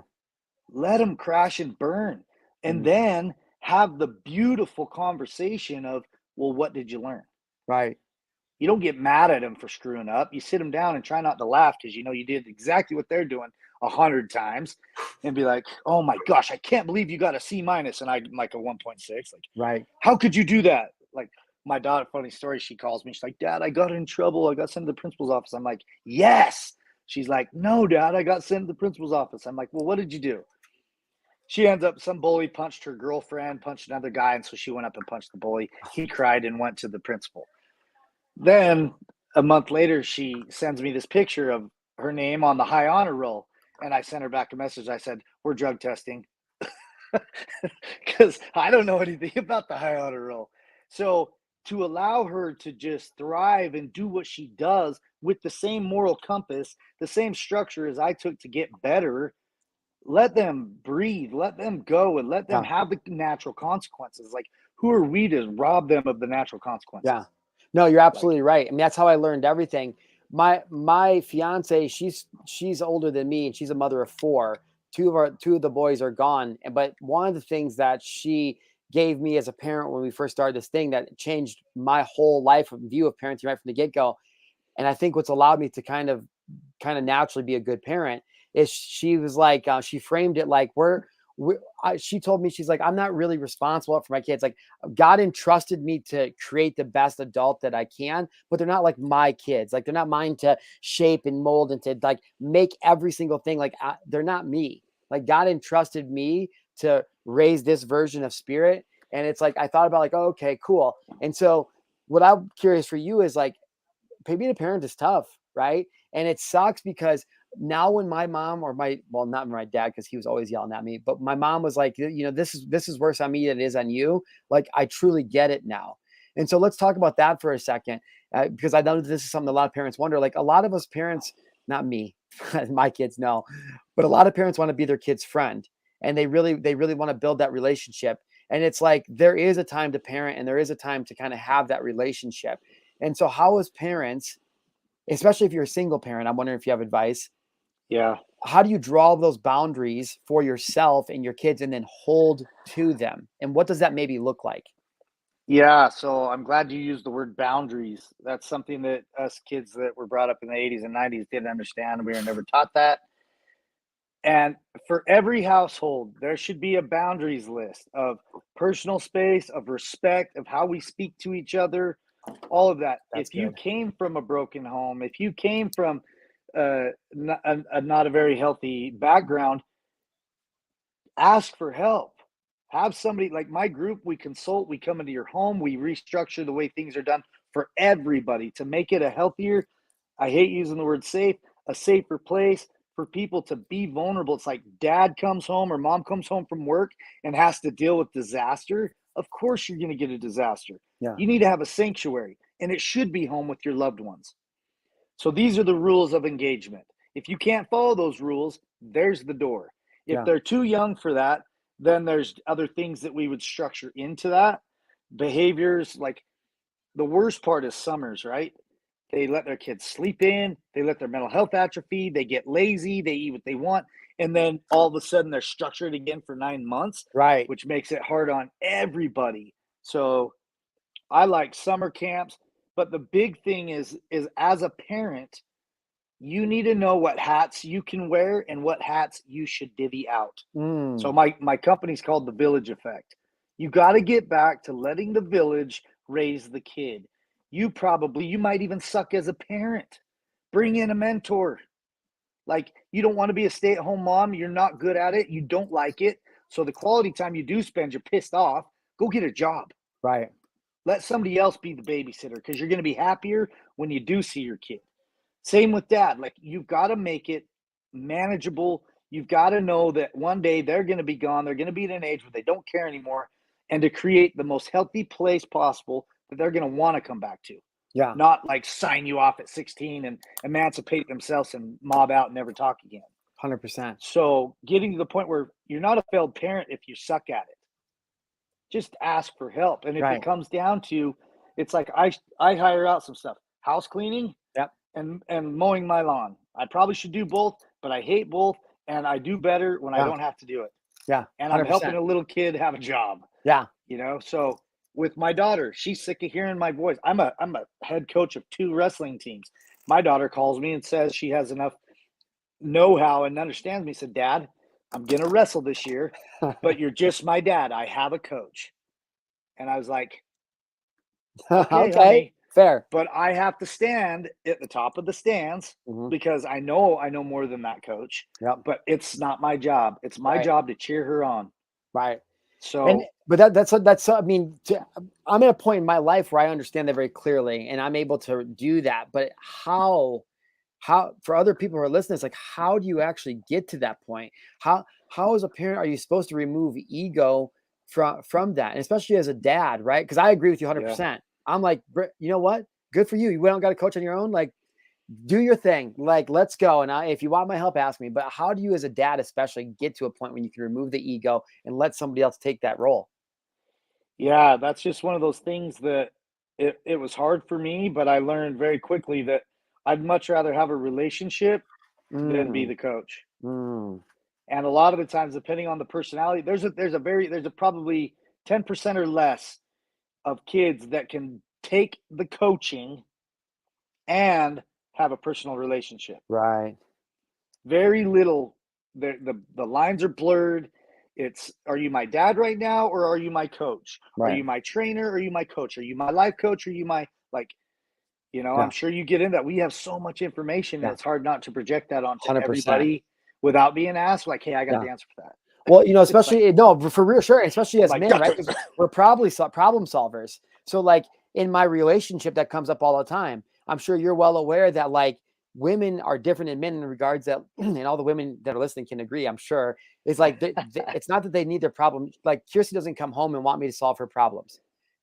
Let them crash and burn, and then have the beautiful conversation of, well, what did you learn? Right. You don't get mad at them for screwing up. You sit them down and try not to laugh because you know you did exactly what they're doing 100 times, and be like, oh my gosh, I can't believe you got a C minus and I'm like a 1.6. Like, Right. how could you do that? Like, my daughter, funny story, she calls me. She's like, Dad, I got in trouble. I got sent to the principal's office. I'm like, yes. She's like, no, Dad, I got sent to the principal's office. I'm like, well, what did you do? She ends up, some bully punched her girlfriend, punched another guy, and so she went up and punched the bully. He cried and went to the principal. Then a month later, she sends me this picture of her name on the high honor roll, and I sent her back a message. I said, we're drug testing, because I don't know anything about the high honor roll. So to allow her to just thrive and do what she does with the same moral compass, the same structure as I took to get better, let them breathe, let them go, and let them have the natural consequences. Like, who are we to rob them of the natural consequences? Yeah. No, you're absolutely right. I mean, that's how I learned everything. My fiance, she's older than me, and she's a mother of four. Two of the boys are gone. But one of the things that she gave me as a parent when we first started this thing that changed my whole life view of parenting right from the get-go, and I think what's allowed me to kind of naturally be a good parent is she was like, she framed it like she told me, she's like, I'm not really responsible for my kids. Like, God entrusted me to create the best adult that I can, but they're not like my kids. Like, they're not mine to shape and mold and to like make every single thing. Like, they're not me. Like, God entrusted me to raise this version of spirit. And it's like, I thought about like, oh, okay, cool. And so what I'm curious for you is like, being a parent is tough, right? And it sucks because now when my mom or not my dad, because he was always yelling at me, but my mom was like, this is worse on me than it is on you. Like, I truly get it now. And so let's talk about that for a second, because I know this is something a lot of parents wonder. Like, a lot of us parents, not me, my kids, no, but a lot of parents want to be their kid's friend, and they really want to build that relationship. And it's like, there is a time to parent and there is a time to kind of have that relationship. And so how as parents, especially if you're a single parent, I'm wondering if you have advice. Yeah. How do you draw those boundaries for yourself and your kids and then hold to them? And what does that maybe look like? Yeah, so I'm glad you used the word boundaries. That's something that us kids that were brought up in the 80s and 90s didn't understand. We were never taught that. And for every household, there should be a boundaries list of personal space, of respect, of how we speak to each other, all of that. That's If you good. came from a broken home, if you came from not a very healthy background, ask for help. Have somebody like my group, we consult, we come into your home, we restructure the way things are done for everybody to make it a healthier, I hate using the word safe, a safer place for people to be vulnerable. It's like dad comes home or mom comes home from work and has to deal with disaster. Of course, you're going to get a disaster. Yeah. You need to have a sanctuary, and it should be home with your loved ones. So these are the rules of engagement. If you can't follow those rules, there's the door. If Yeah. they're too young for that, then there's other things that we would structure into that. Behaviors like the worst part is summers, right? They let their kids sleep in, they let their mental health atrophy, they get lazy, they eat what they want, and then all of a sudden they're structured again for 9 months, Right. which makes it hard on everybody. So I like summer camps, but the big thing is as a parent, you need to know what hats you can wear and what hats you should divvy out. So Mm. my company's called the Village Effect. You got to get back to letting the village raise the kid. You might even suck as a parent. Bring in a mentor. Like, you don't want to be a stay-at-home mom, you're not good at it, you don't like it. So the quality time you do spend, you're pissed off. Go get a job. Right. Let somebody else be the babysitter because you're going to be happier when you do see your kid. Same with dad. Like, you've got to make it manageable. You've got to know that one day they're going to be gone. They're going to be at an age where they don't care anymore, and to create the most healthy place possible that they're going to want to come back to. Yeah. Not like sign you off at 16 and emancipate themselves and mob out and never talk again. 100%. So getting to the point where you're not a failed parent if you suck at it. Just ask for help. And if it Right. comes down to, it's like I hire out some stuff. House cleaning, Yep. and mowing my lawn. I probably should do both, but I hate both, and I do better when I Yeah. don't have to do it. Yeah. And I'm helping 100%. a little kid have a job, Yeah. So with my daughter, she's sick of hearing my voice. I'm a head coach of 2 wrestling teams. My daughter calls me and says she has enough know-how and understands me. Said, Dad, I'm going to wrestle this year, but you're just my dad. I have a coach. And I was like, okay, Okay. honey, Fair. but I have to stand at the top of the stands Hmm. because I know more than that coach, Yep. but it's not my job. It's my Right. job to cheer her on. Right. And So but that's I mean, I'm at a point in my life where I understand that very clearly, and I'm able to do that. But how for other people who are listening, it's like, how do you actually get to that point? How as a parent are you supposed to remove ego from that, and especially as a dad, right? Because I agree with you yeah, 100%. I'm like, you know what? Good for you. You went out and got a coach on your own. Like, do your thing. Like, let's go. And if you want my help, ask me. But how do you, as a dad, especially, get to a point when you can remove the ego and let somebody else take that role? Yeah, that's just one of those things that it was hard for me, but I learned very quickly that I'd much rather have a relationship than be Mm, the coach. mm, And a lot of the times, depending on the personality, there's a probably 10% or less of kids that can take the coaching and have a personal relationship. right, Very little. The lines are blurred. It's, are you my dad right now, or are you my coach? Are right. you my trainer, or are you my coach? Are you my life coach, or are you my, like, I'm Yeah, sure you get into that. We have so much information that yeah, it's hard not to project that onto 100%. everybody without being asked, like, hey, I got Yeah. the answer for that. Well, It's like, especially no, for real, sure, especially I'm as like, men, right? Because we're probably problem solvers. So, like in my relationship, that comes up all the time. I'm sure you're well aware that like women are different than men in regards that, and all the women that are listening can agree. I'm sure it's like it's not that they need their problem. Like Kirsty doesn't come home and want me to solve her problems.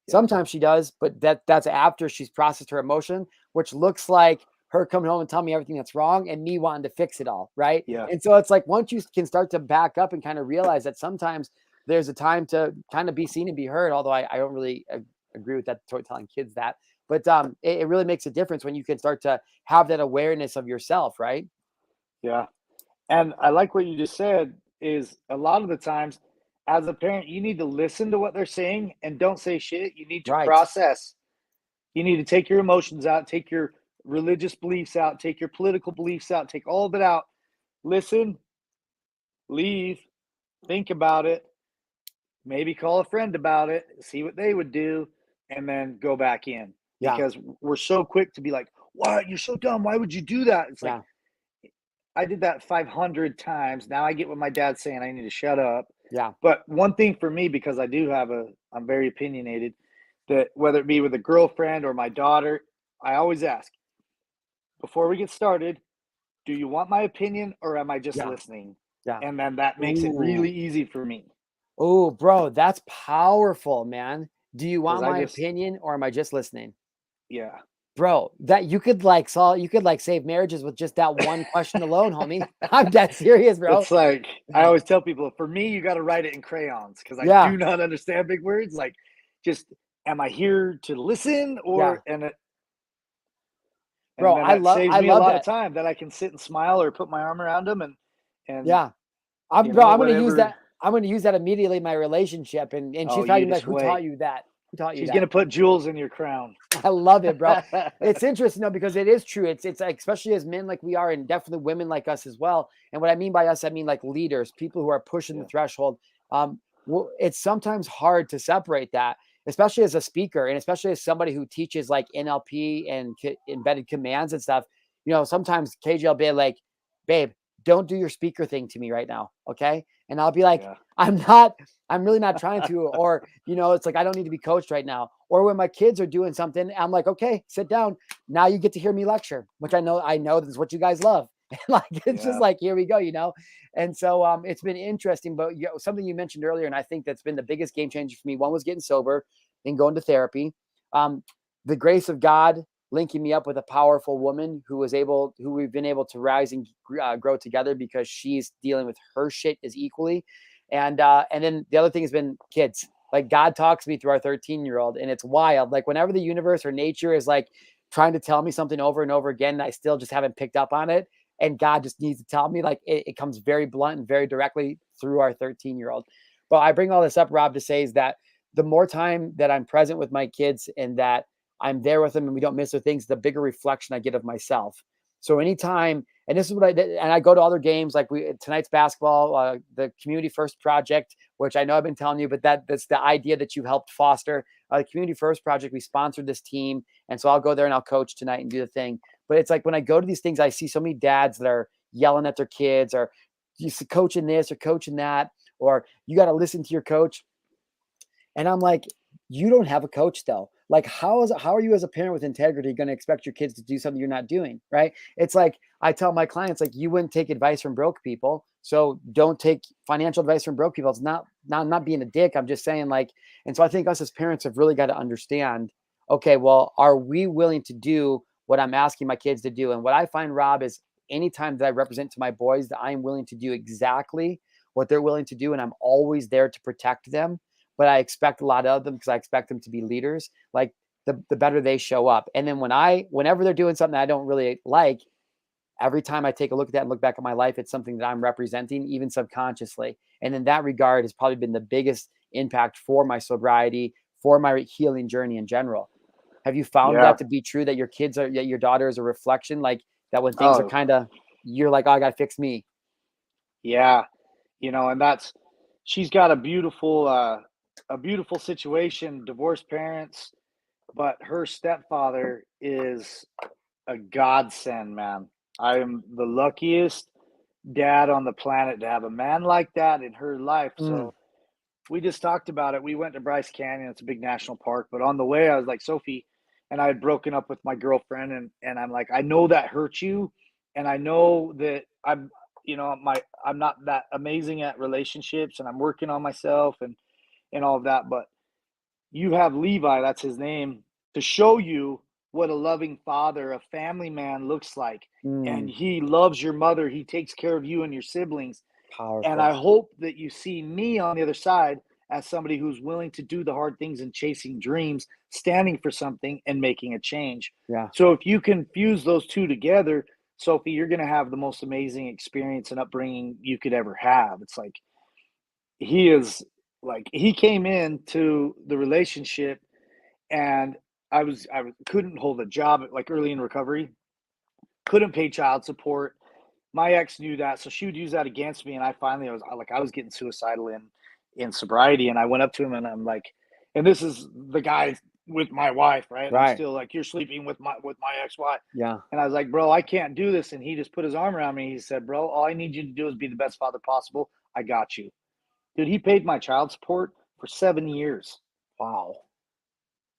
yeah, Sometimes she does, but that's after she's processed her emotion, which looks like her coming home and telling me everything that's wrong and me wanting to fix it all, right? yeah, And so it's like once you can start to back up and kind of realize that sometimes there's a time to kind of be seen and be heard, although I don't really agree with that, telling kids that. But it really makes a difference when you can start to have that awareness of yourself, right? yeah. And I like what you just said, is a lot of the times as a parent, you need to listen to what they're saying and don't say shit. You need to Right. process. You need to take your emotions out, take your religious beliefs out, take your political beliefs out, take all of it out. Listen, leave, think about it, maybe call a friend about it, see what they would do, and then go back in. Yeah. Because we're so quick to be like, "What? You're so dumb. Why would you do that?" It's like, Yeah. I did that 500 times. Now I get what my dad's saying. I need to shut up. Yeah. But one thing for me, because I'm very opinionated, that whether it be with a girlfriend or my daughter, I always ask, before we get started, do you want my opinion, or am I just Yeah. listening? Yeah. And then that makes it Ooh. really easy for me, Oh, bro, that's powerful, man. Do you because want I my just, opinion or am I just listening? yeah. Bro, that you could like save marriages with just that one question alone, homie. I'm dead serious, bro. It's like, I always tell people, for me, you got to write it in crayons because I Yeah, do not understand big words. Like, just, am I here to listen, yeah. and Bro, then that saves I me a love lot of that. time that I can sit and smile or put my arm around them, and Yeah. I'm gonna use whatever. that. I'm gonna use that immediately in my relationship. And Oh, she's you probably like, just who taught wait. you that? Who taught you She's that? gonna put jewels in your crown. I love it, bro. It's interesting though, because it is true. It's like, especially as men like we are, and definitely women like us as well. And what I mean by us, I mean like leaders, people who are pushing the Yeah, threshold. It's sometimes hard to separate that, especially as a speaker, and especially as somebody who teaches like NLP and embedded commands and stuff. Sometimes KJ will be like, "Babe, don't do your speaker thing to me right now, okay?" And I'll be like, yeah, "I'm not. I'm really not trying to." Or it's like I don't need to be coached right now. Or when my kids are doing something, I'm like, okay, sit down. Now you get to hear me lecture, which I know this is what you guys love. Like it's just yeah, like, here we go. And so it's been interesting. But something you mentioned earlier, and I think that's been the biggest game changer for me. One was getting sober and going to therapy. Um, the grace of God linking me up with a powerful woman who we've been able to rise and grow together, because she's dealing with her shit as equally. And then the other thing has been kids. Like God talks to me through our 13-year-old, and it's wild. Like whenever the universe or nature is like trying to tell me something over and over again, I still just haven't picked up on it. And God just needs to tell me, like it comes very blunt and very directly through our 13-year-old. But I bring all this up, Rob, to say is that the more time that I'm present with my kids and that I'm there with them and we don't miss their things, the bigger reflection I get of myself. So anytime, and this is what I did, and I go to other games like tonight's basketball, the Community First Project, which I know I've been telling you, but that's the idea that you helped foster. The Community First Project, we sponsored this team, and so I'll go there and I'll coach tonight and do the thing. But it's like when I go to these things, I see so many dads that are yelling at their kids, or you see coaching this or coaching that, or you got to listen to your coach. And I'm like, you don't have a coach though. Like, how are you as a parent with integrity going to expect your kids to do something you're not doing? Right. It's like I tell my clients, like, you wouldn't take advice from broke people. So don't take financial advice from broke people. It's I'm not being a dick. I'm just saying, like, and so I think us as parents have really got to understand, okay, well, are we willing to do what I'm asking my kids to do? And what I find, Rob, is anytime that I represent to my boys that I am willing to do exactly what they're willing to do, and I'm always there to protect them, but I expect a lot of them because I expect them to be leaders. Like the better they show up. And then whenever they're doing something I don't really like, every time I take a look at that and look back at my life, it's something that I'm representing, even subconsciously. And in that regard has probably been the biggest impact for my sobriety, for my healing journey in general. Have you found Yeah. that to be true, that your daughter is a reflection, like that when things are Oh, kind of, you're like, oh, I got to fix me. yeah. And she's got a beautiful situation, divorced parents, but her stepfather is a godsend, man. I am the luckiest dad on the planet to have a man like that in her life. Mm, So we just talked about it. We went to Bryce Canyon. It's a big national park. But on the way, I was like, Sophie, and I had broken up with my girlfriend, and I'm like, I know that hurt you, and I know that I'm not that amazing at relationships, and I'm working on myself and all of that. But you have Levi, that's his name, to show you what a loving father, a family man looks like. And mm, he loves your mother. He takes care of you and your siblings. And I powerful. hope that you see me on the other side as somebody who's willing to do the hard things and chasing dreams, standing for something and making a change. Yeah. So if you can fuse those two together, Sophie, you're going to have the most amazing experience and upbringing you could ever have. It's like he is he came into the relationship, and I couldn't hold a job like early in recovery, couldn't pay child support. My ex knew that, so she would use that against me. And I was getting suicidal in sobriety, and I went up to him and I'm like, and this is the guy with my wife, right? And I'm Right. still like, you're sleeping with my ex-wife. Yeah. And I was like, bro, I can't do this. And he just put his arm around me. He said, bro, all I need you to do is be the best father possible. I got you. Dude, he paid my child support for 7 years. Wow.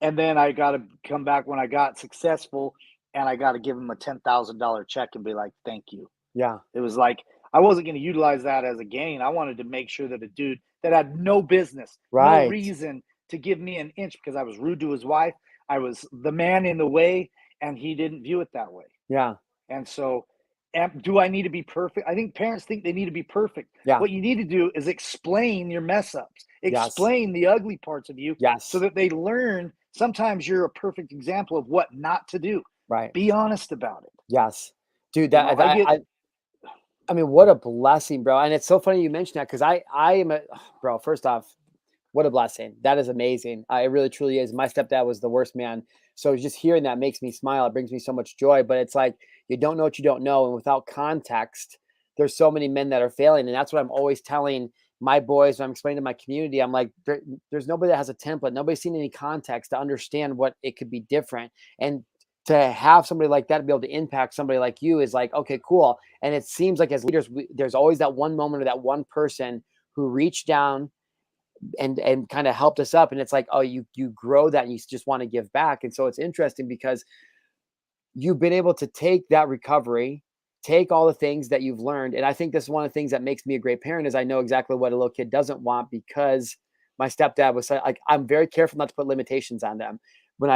And then I got to come back when I got successful, and I got to give him a $10,000 check and be like, thank you. Yeah. It was like I wasn't going to utilize that as a gain. I wanted to make sure that a dude that had no business, no Right. reason to give me an inch because I was rude to his wife, I was the man in the way, and he didn't view it that way. Yeah. And so, do I need to be perfect? I think parents think they need to be perfect. Yeah. What you need to do is explain your mess ups, Yes. explain the ugly parts of you so Yes. that they learn. Sometimes you're a perfect example of what not to do. Right. Be honest about it. Yes. Dude, You know, that I get, I mean, what a blessing, bro. And it's so funny you mentioned that because I am bro, first off, what a blessing. That is amazing. It really truly is. My stepdad was the worst man. So just hearing that makes me smile. It brings me so much joy. But it's like you don't know what you don't know. And without context, there's so many men that are failing. And that's what I'm always telling my boys when I'm explaining to my community. I'm like, there's nobody that has a template. Nobody's seen any context to understand what it could be different. And to have somebody like that to be able to impact somebody like you is like, okay, cool. And it seems like as leaders, there's always that one moment or that one person who reached down and kind of helped us up. And it's like, oh, you grow that and you just want to give back. And so it's interesting because you've been able to take that recovery, take all the things that you've learned. And I think this is one of the things that makes me a great parent is I know exactly what a little kid doesn't want because my stepdad was like, I'm very careful not to put limitations on them. When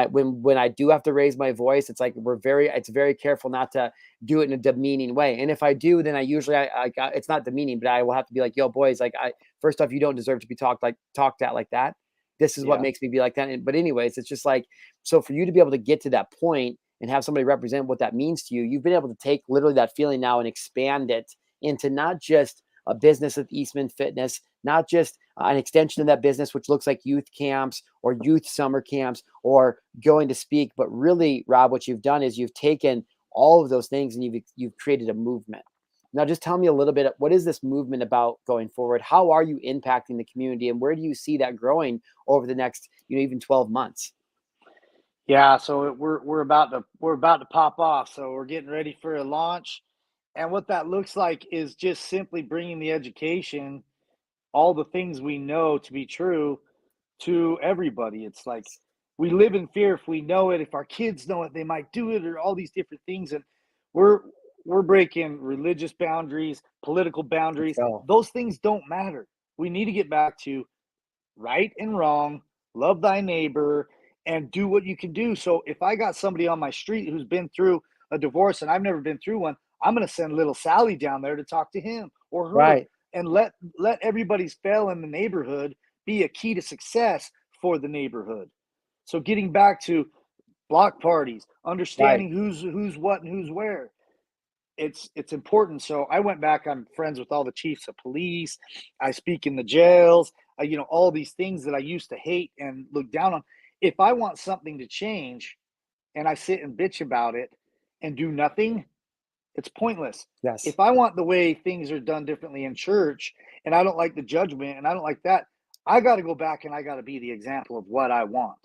I do have to raise my voice, it's like it's very careful not to do it in a demeaning way. And if I do, then I usually it's not demeaning, but I will have to be like, yo, boys, like first off, you don't deserve to be talked at like that. This is what yeah. makes me be like that. But anyways, it's just like, so for you to be able to get to that point and have somebody represent what that means to you, you've been able to take literally that feeling now and expand it into not just a business with Eastman Fitness, not just an extension of that business, which looks like youth camps or youth summer camps or going to speak. But really, Rob, what you've done is you've taken all of those things and you've created a movement. Now, just tell me a little bit, what is this movement about going forward? How are you impacting the community and where do you see that growing over the next, even 12 months? Yeah, so we're about to pop off. So we're getting ready for a launch, and what that looks like is just simply bringing the education, all the things we know to be true, to everybody. It's like we live in fear. If we know it, if our kids know it, they might do it, or all these different things. And we're we're breaking religious boundaries, political Let's boundaries. go. Those things don't matter. We need to get back to right and wrong, love thy neighbor, and do what you can do. So if I got somebody on my street who's been through a divorce and I've never been through one, I'm going to send little Sally down there to talk to him or her Right. and let everybody's fail in the neighborhood be a key to success for the neighborhood. So getting back to block parties, Right. understanding who's what and who's where. It's important. So I went back. I'm friends with all the chiefs of police. I speak in the jails. All these things that I used to hate and look down on. If I want something to change, and I sit and bitch about it and do nothing, it's pointless. Yes. If I want the way things are done differently in church, and I don't like the judgment, and I don't like that, I got to go back and I got to be the example of what I want.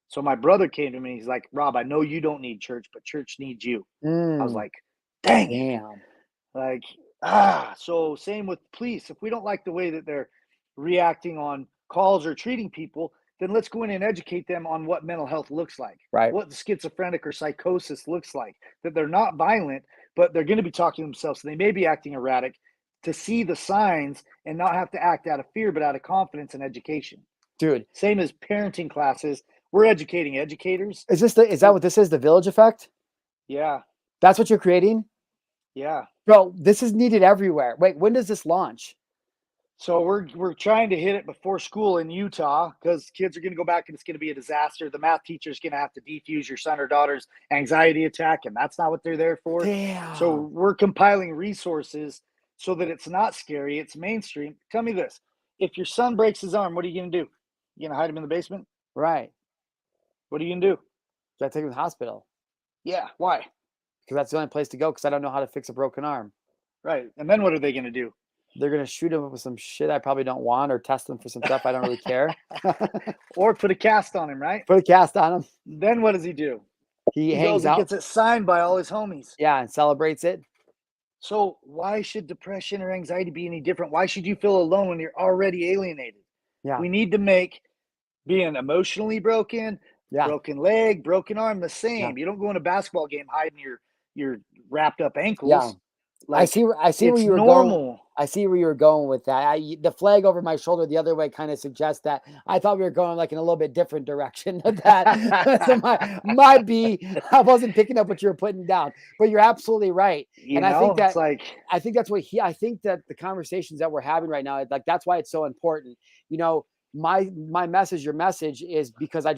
So my brother came to me. He's like, Rob, I know you don't need church, but church needs you. I was Mm, like, dang it. damn. Like, so same with police. If we don't like the way that they're reacting on calls or treating people, then let's go in and educate them on what mental health looks like, Right. what schizophrenic or psychosis looks like, that they're not violent, but they're going to be talking to themselves. So they may be acting erratic, to see the signs and not have to act out of fear, but out of confidence and education. Dude, Same as parenting classes. We're educating educators. is that what this is? The village effect? Yeah. That's what you're creating? Yeah. Bro, this is needed everywhere. Wait, when does this launch? So we're trying to hit it before school in Utah, because kids are going to go back and it's going to be a disaster. The math teacher is going to have to defuse your son or daughter's anxiety attack, and that's not what they're there for. So Damn. we're compiling resources so that it's not scary, it's mainstream. Tell me this: if your son breaks his arm, what are you going to do? You going to hide him in the basement? Right. What are you going to do? So I take him to the hospital Yeah, why? because that's the only place to go because I don't know how to fix a broken arm. Right. And then what are they going to do? They're gonna shoot him with some shit I probably don't want or test him for some stuff I don't really care. Or put a cast on him, right? Put a cast on him. Then what does he do? He He hangs goes and out. gets it signed by all his homies. Yeah, and celebrates it. So why should depression or anxiety be any different? Why should you feel alone when you're already alienated? Yeah. We need to make being emotionally broken, Yeah. broken leg, broken arm the Yeah. same. You don't go in a basketball game hiding your wrapped up Yeah. ankles. I Like, see where it's you were going. normal. I see where you were going with that. The flag over my shoulder the other way kind of suggests that I thought we were going like in a little bit different direction with that. So might be I wasn't picking up what you were putting down, but you're absolutely right. And It's like, I think that's what I think that the conversations that we're having right now, like that's why it's so important. My message, your message is because I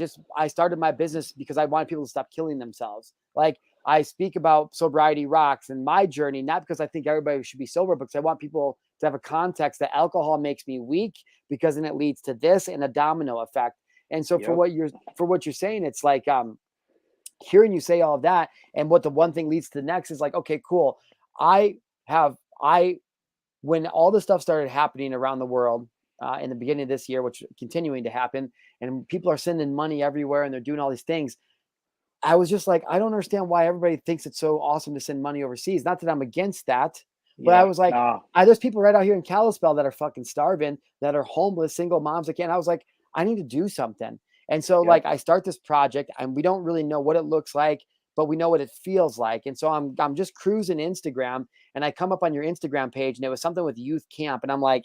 started my business because I wanted people to stop killing themselves. Like I speak about sobriety rocks and my journey, not because I think everybody should be sober, because I want people to have a context that alcohol makes me weak because then it leads to this and a domino effect. And so yep. for what you're saying, it's like hearing you say all of that, and what the one thing leads to the next is like, okay, cool. When all this stuff started happening around the world in the beginning of this year, which is continuing to happen, and people are sending money everywhere and they're doing all these things, I was just like, I don't understand why everybody thinks it's so awesome to send money overseas. Not that I'm against that, but I was like, there's people right out here in Kalispell that are fucking starving, that are homeless, single moms again. I was like, I need to do something. And so Yep. like I start this project and we don't really know what it looks like, but we know what it feels like. And so I'm just cruising Instagram and I come up on your Instagram page and it was something with youth camp. And I'm like,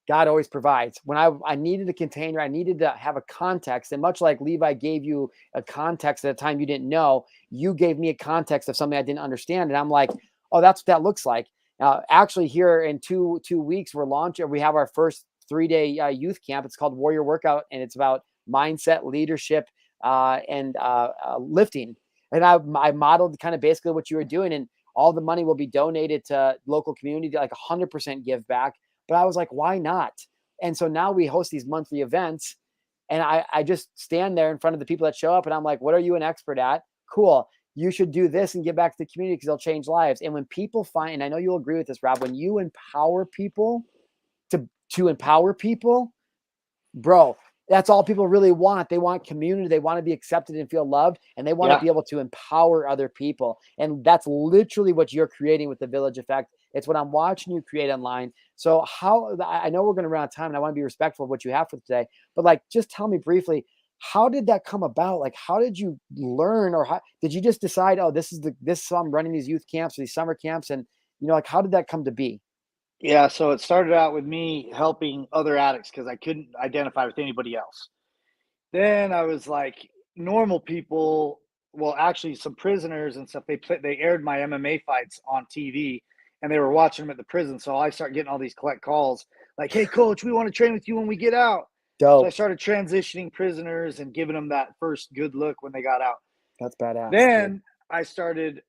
God always provides. When I needed a container, I needed to have a context. And much like Levi gave you a context at a time you didn't know, you gave me a context of something I didn't understand. And I'm like, oh, that's what that looks like. Actually, here in two weeks, we have our first 3-day youth camp. It's called Warrior Workout, and it's about mindset, leadership, and lifting. And I modeled kind of basically what you were doing, and all the money will be donated to local community, like 100% give back. But I was like, why not? And so now we host these monthly events, and I just stand there in front of the people that show up, and I'm like, what are you an expert at? Cool. You should do this and give back to the community because they'll change lives. And when people find, and I know you'll agree with this, Rob, when you empower people to empower people, bro, that's all people really want. They want community. They want to be accepted and feel loved, and they want to be able to empower other people. And that's literally what you're creating with the Village Effect. It's what I'm watching you create online. So I know we're going to run out of time and I want to be respectful of what you have for today, but like, just tell me briefly, how did that come about? Like, how did you learn, or how did you just decide, oh, so I'm running these youth camps or these summer camps? And, like, how did that come to be? Yeah, so it started out with me helping other addicts because I couldn't identify with anybody else. Then I was like, normal people, well, actually, some prisoners and stuff. They aired my MMA fights on TV, and they were watching them at the prison. So I started getting all these collect calls. Like, hey, coach, we want to train with you when we get out. So I Dope. started transitioning prisoners and giving them that first good look when they got out. That's badass, dude. Then I started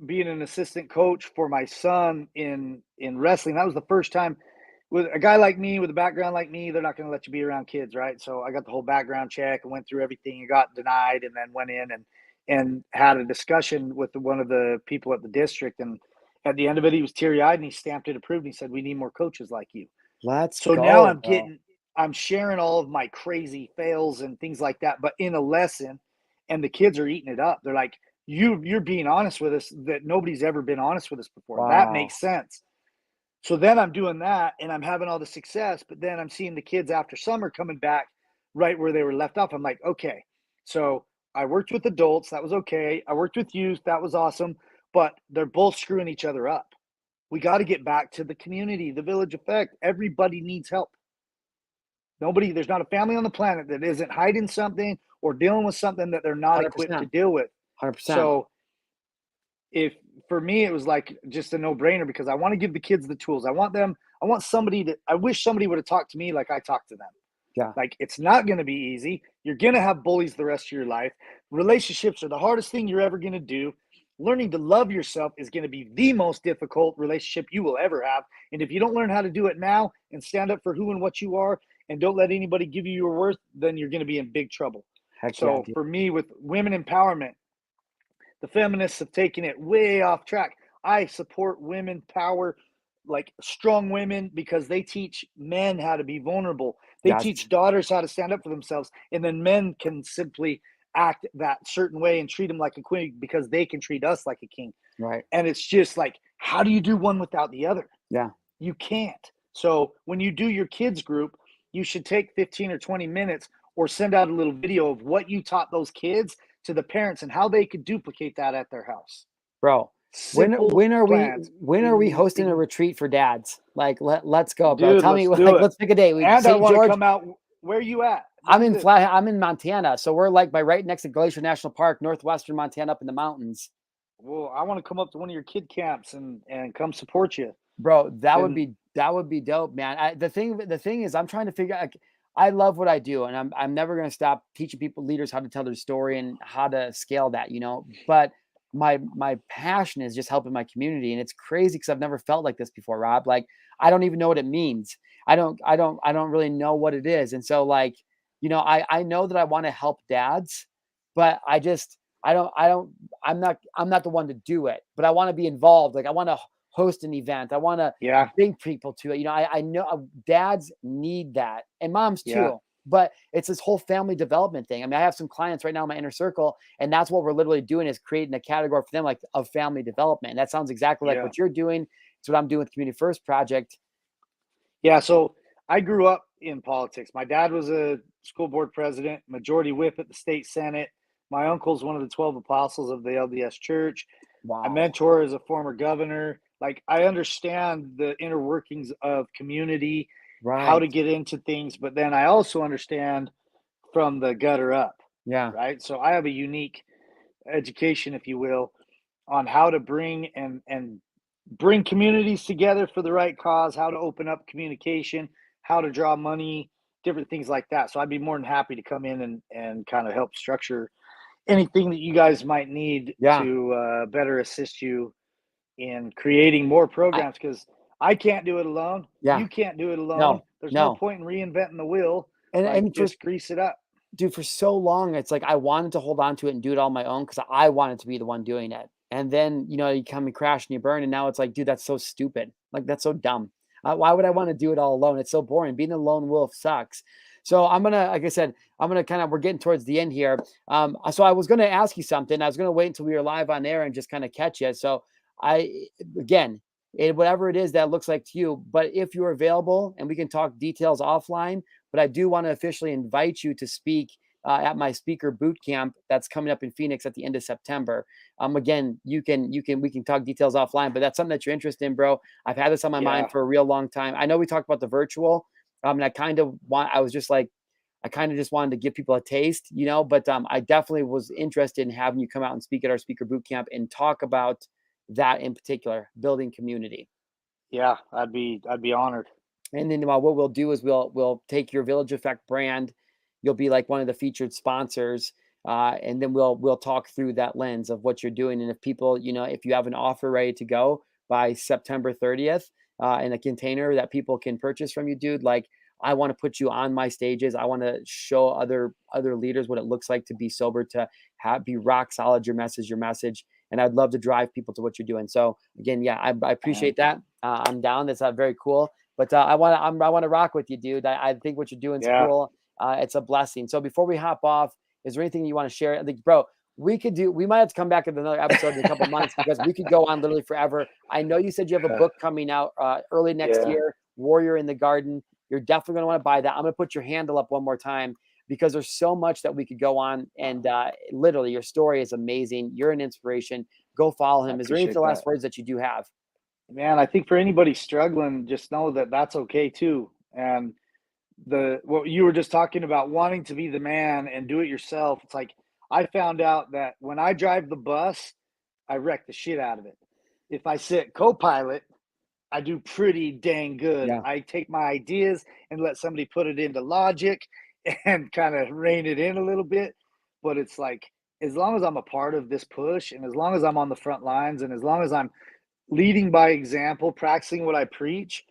being an assistant coach for my son in wrestling. That was the first time. With a guy like me, with a background like me, they're not going to let you be around kids, right? So I got the whole background check and went through everything and got denied, and then went in and had a discussion with one of the people at the district. And at the end of it, he was teary-eyed and he stamped it approved. And he said, "We need more coaches like you." Let's So now go, bro. I'm sharing all of my crazy fails and things like that, but in a lesson, and the kids are eating it up. They're like, you're being honest with us that nobody's ever been honest with us before. That Wow. makes sense. So then I'm doing that and I'm having all the success, but then I'm seeing the kids after summer coming back right where they were left off. I'm like, okay, so I worked with adults. That was okay. I worked with youth. That was awesome. But they're both screwing each other up. We got to get back to the community, the village effect. Everybody needs help. There's not a family on the planet that isn't hiding something or dealing with something that they're not equipped to 100%. deal with. 100%. So if for me it was like just a no-brainer because I want to give the kids the tools. I wish somebody would have talked to me like I talked to them. Yeah. Like, it's not going to be easy. You're going to have bullies the rest of your life. Relationships are the hardest thing you're ever going to do. Learning to love yourself is going to be the most difficult relationship you will ever have. And if you don't learn how to do it now and stand up for who and what you are and don't let anybody give you your worth, then you're going to be in big trouble. Heck yeah, So dude. for me, with women empowerment, the feminists have taken it way off track. I support women power, like strong women, because they teach men how to be vulnerable. They Gotcha. teach daughters how to stand up for themselves. And then men can simply act that certain way and treat them like a queen because they can treat us like a king. Right. And it's just like, how do you do one without the other? Yeah. You can't. So when you do your kids group, you should take 15 or 20 minutes or send out a little video of what you taught those kids to the parents and how they could duplicate that at their house. Bro, Simple plans. when are we hosting a retreat for dads? Like let's go, bro. Dude, Tell me, let's do like, it. let's pick a day. And I St. want to George. come out. Where are you at? Where do you live? I'm in Montana. So we're like right next to Glacier National Park, northwestern Montana, up in the mountains. Well, I want to come up to one of your kid camps and come support you. Bro, that would And be dope, man. The thing is I'm trying to figure out, like, I love what I do, and I'm never gonna stop teaching people, leaders, how to tell their story and how to scale that, But my passion is just helping my community, and it's crazy because I've never felt like this before, Rob. Like, I don't even know what it means. I don't really know what it is. And so, like, I know that I want to help dads, but I'm not the one to do it, but I want to be involved. Like, I want to host an event. I want to yeah, bring people to it. I know dads need that, and moms yeah, too. But it's this whole family development thing. I mean, I have some clients right now in my inner circle, and that's what we're literally doing, is creating a category for them, like, of family development. And that sounds exactly like yeah. what you're doing. It's what I'm doing with Community First Project. Yeah, so I grew up in politics. My dad was a school board president, majority whip at the state senate. My uncle's one of the 12 apostles of the LDS Church. My Wow. mentor is a former governor. Like, I understand the inner workings of community, how Right. to get into things, but then I also understand from the gutter up, Yeah. right? So I have a unique education, if you will, on how to bring communities together for the right cause, how to open up communication, how to draw money, different things like that. So I'd be more than happy to come in and kind of help structure anything that you guys might need Yeah. to better assist you in creating more I, programs, because I can't do it alone. yeah. You can't do it alone. No. There's no No. point in reinventing the wheel. Like, And for just grease it up. dude, for so long, it's like I wanted to hold on to it and do it on my own because I wanted to be the one doing it. And then, you come and crash and you burn. And now it's like, dude, that's so stupid. Like, that's so dumb. Why would I want to do it all alone? It's so boring. Being a lone wolf sucks. So like I said, we're getting towards the end here. So I was going to ask you something. I was going to wait until we were live on air and just kind of catch you. So again, whatever it is that looks like to you, but if you're available and we can talk details offline, but I do want to officially invite you to speak at my speaker boot camp that's coming up in Phoenix at the end of September. Again, we can talk details offline, but that's something that you're interested in, bro. I've had this on my mind Yeah. for a real long time. I know we talked about the virtual, and I kind of just wanted to give people a taste, but I definitely was interested in having you come out and speak at our speaker boot camp and talk about that in particular, building community. Yeah, I'd be honored. And then what we'll do is we'll take your Village Effect brand. You'll be like one of the featured sponsors, and then we'll talk through that lens of what you're doing. And if people, if you have an offer ready to go by September 30th, in a container that people can purchase from you, dude, like I want to put you on my stages. I want to show other leaders what it looks like to be sober, to be rock solid. Your message, and I'd love to drive people to what you're doing. So again, yeah, I appreciate that. I'm down. That's very cool. But I want to rock with you, dude. I think what you're doing is Yeah. cool. It's a blessing. So before we hop off, is there anything you want to share? Like, bro, we might have to come back with another episode in a couple months, because we could go on literally forever. I know you said you have a book coming out early next Yeah. year, Warrior in the Garden. You're definitely going to want to buy that. I'm going to put your handle up one more time, because there's so much that we could go on. And literally, your story is amazing. You're an inspiration. Go follow him. Is there any last words that you do have? Man, I think for anybody struggling, just know that that's okay too. And what you were just talking about, wanting to be the man and do it yourself. It's like, I found out that when I drive the bus, I wreck the shit out of it. If I sit co-pilot, I do pretty dang good. Yeah. I take my ideas and let somebody put it into logic and kind of rein it in a little bit. But it's like, as long as I'm a part of this push, and as long as I'm on the front lines, and as long as I'm leading by example, practicing what I preach,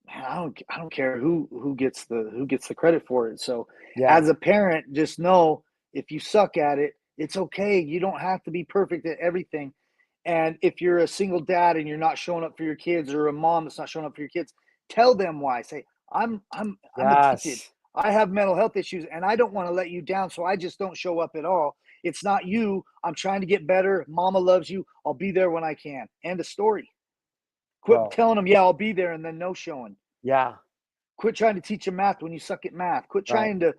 man, I don't care who gets the credit for it. So Yeah. as a parent, just know, if you suck at it, it's okay. You don't have to be perfect at everything. And if you're a single dad and you're not showing up for your kids, or a mom that's not showing up for your kids, tell them why. Say, I'm addicted. Yes. I have mental health issues and I don't want to let you down, so I just don't show up at all. It's not you. I'm trying to get better. Mama loves you. I'll be there when I can. End of story. Quit Bro. telling them, yeah, I'll be there, and then no showing. Yeah. Quit trying to teach them math when you suck at math. Quit Right. trying to,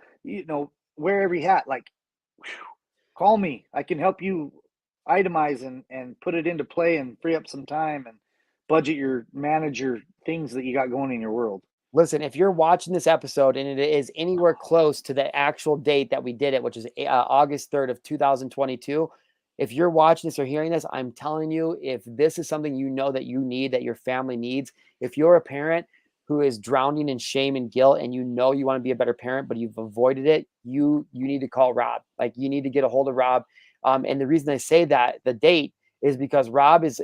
wear every hat. Like, whew, call me. I can help you itemize and put it into play and free up some time and manage your things that you got going in your world. Listen, if you're watching this episode and it is anywhere close to the actual date that we did it, which is August 3rd of 2022, if you're watching this or hearing this, I'm telling you, if this is something you know that you need, that your family needs, if you're a parent who is drowning in shame and guilt, and you know you want to be a better parent, but you've avoided it, you need to call Rob. Like, you need to get a hold of Rob. And the reason I say that, the date, is because Rob is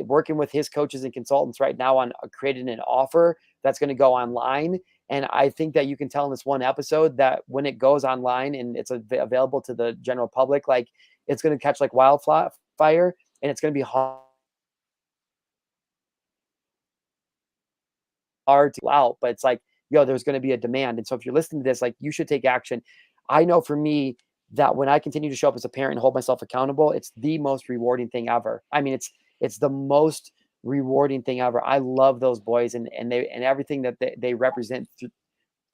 working with his coaches and consultants right now on creating an offer that's going to go online. And I think that you can tell in this one episode that when it goes online and it's available to the general public, like, it's going to catch like wildfire, and it's going to be hard to out, but it's like, there's going to be a demand. And so if you're listening to this, like, you should take action. I know for me that when I continue to show up as a parent and hold myself accountable, it's the most rewarding thing ever. I mean, it's the most rewarding thing ever. I love those boys and everything that they represent,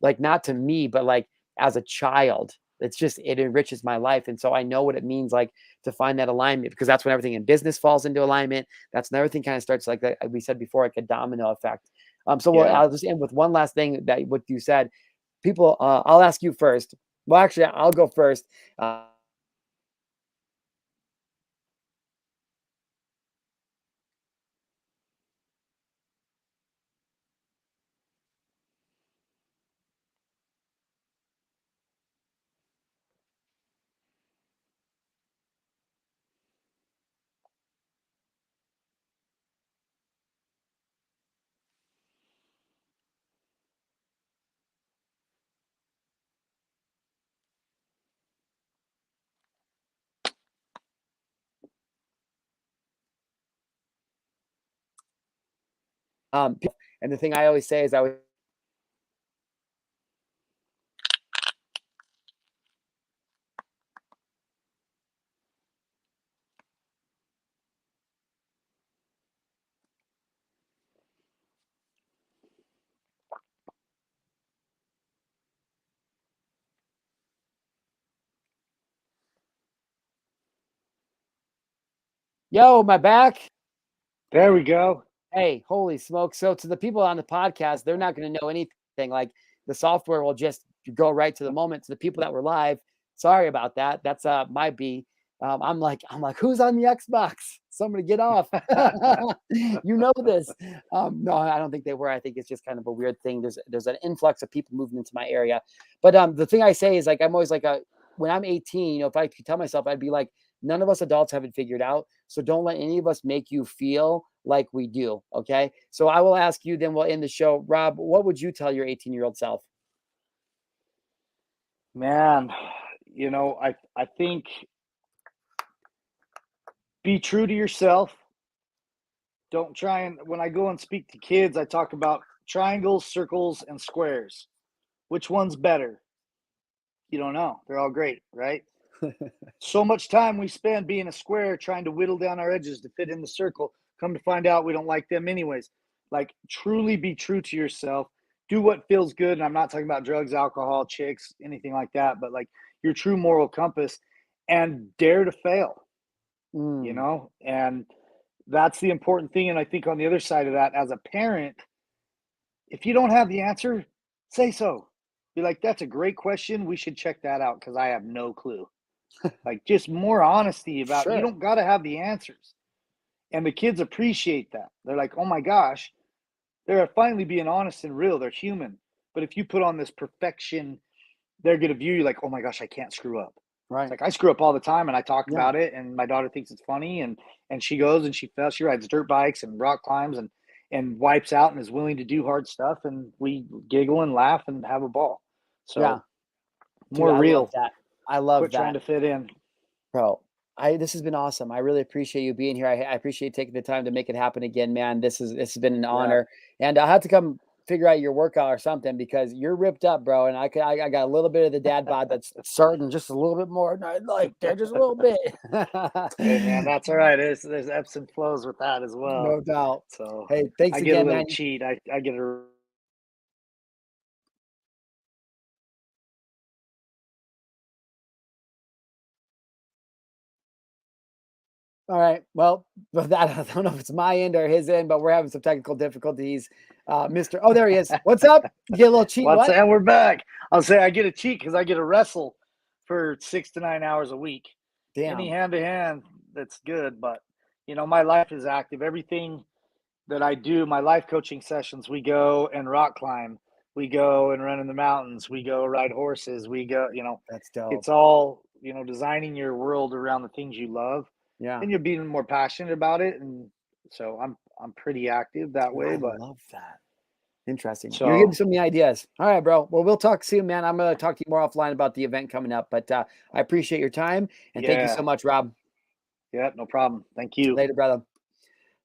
like, not to me, but like as a child. It enriches my life. And so I know what it means, like, to find that alignment, because that's when everything in business falls into alignment. That's when everything kind of starts, like we said before, like a domino effect. I'll just end with one last thing that what you said. People, I'll ask you first. Well, actually, I'll go first. And the thing I always say is, yo, my back. There we go. Hey, holy smoke. So to the people on the podcast, they're not going to know anything. Like, the software will just go right to the moment. To the people that were live, sorry about that. That's my B. I'm like, who's on the Xbox? Somebody get off. You know this. No, I don't think they were. I think it's just kind of a weird thing. There's an influx of people moving into my area. But the thing I say is like I'm always like when I'm 18, you know, if I could tell myself, I'd be like, none of us adults have it figured out. So don't let any of us make you feel like we do. Okay. So I will ask you, then we'll end the show. Rob, what would you tell your 18-year-old self? Man, I think be true to yourself. Don't try and, when I go and speak to kids, I talk about triangles, circles, and squares. Which one's better? You don't know. They're all great, right? So much time we spend being a square trying to whittle down our edges to fit in the circle. Come to find out we don't like them anyways. Like, truly be true to yourself. Do what feels good. And I'm not talking about drugs, alcohol, chicks, anything like that, but like your true moral compass, and dare to fail, and that's the important thing. And I think on the other side of that, as a parent, if you don't have the answer, say so. Be like, that's a great question. We should check that out because I have no clue. Like, just more honesty about, you Sure. don't got to have the answers. And the kids appreciate that. They're like, oh my gosh, they're finally being honest and real. They're human. But if you put on this perfection, they're going to view you like, oh my gosh, I can't screw up. Right. It's like, I screw up all the time, and I talk Yeah. about it, and my daughter thinks it's funny, and she goes and she rides dirt bikes and rock climbs and wipes out and is willing to do hard stuff, and we giggle and laugh and have a ball. Yeah. So Dude, more I love real. that. I love Quit trying that. to fit in. Bro, this has been awesome. I really appreciate you being here. I appreciate taking the time to make it happen again, man. This has been an Yeah. honor, and I'll have to come figure out your workout or something because you're ripped up, bro. And I got a little bit of the dad bod that's starting just a little bit more. And I like that just a little bit. Hey man, that's all right. There's ebbs and flows with that as well. No doubt. So Hey, thanks I get a again, little man. cheat. I get a All right. Well, with that, I don't know if it's my end or his end, but we're having some technical difficulties. Mr. Oh, there he is. What's up? You get a little cheat. What's What? and we're back. I'll say I get a cheat because I get to wrestle for 6 to 9 hours a week. Any Damn. hand to hand, that's good. But my life is active. Everything that I do, my life coaching sessions, we go and rock climb, we go and run in the mountains, we go ride horses, we go, That's dope. it's all, designing your world around the things you love, Yeah. and you're being more passionate about it. And so I'm pretty active that Dude, way. I But love that. Interesting. You're giving so me so many ideas. All right, bro. Well, we'll talk soon, man. I'm going to talk to you more offline about the event coming up, but I appreciate your time and thank you so yeah, much, Rob. yeah, no problem. Thank you. Later, brother.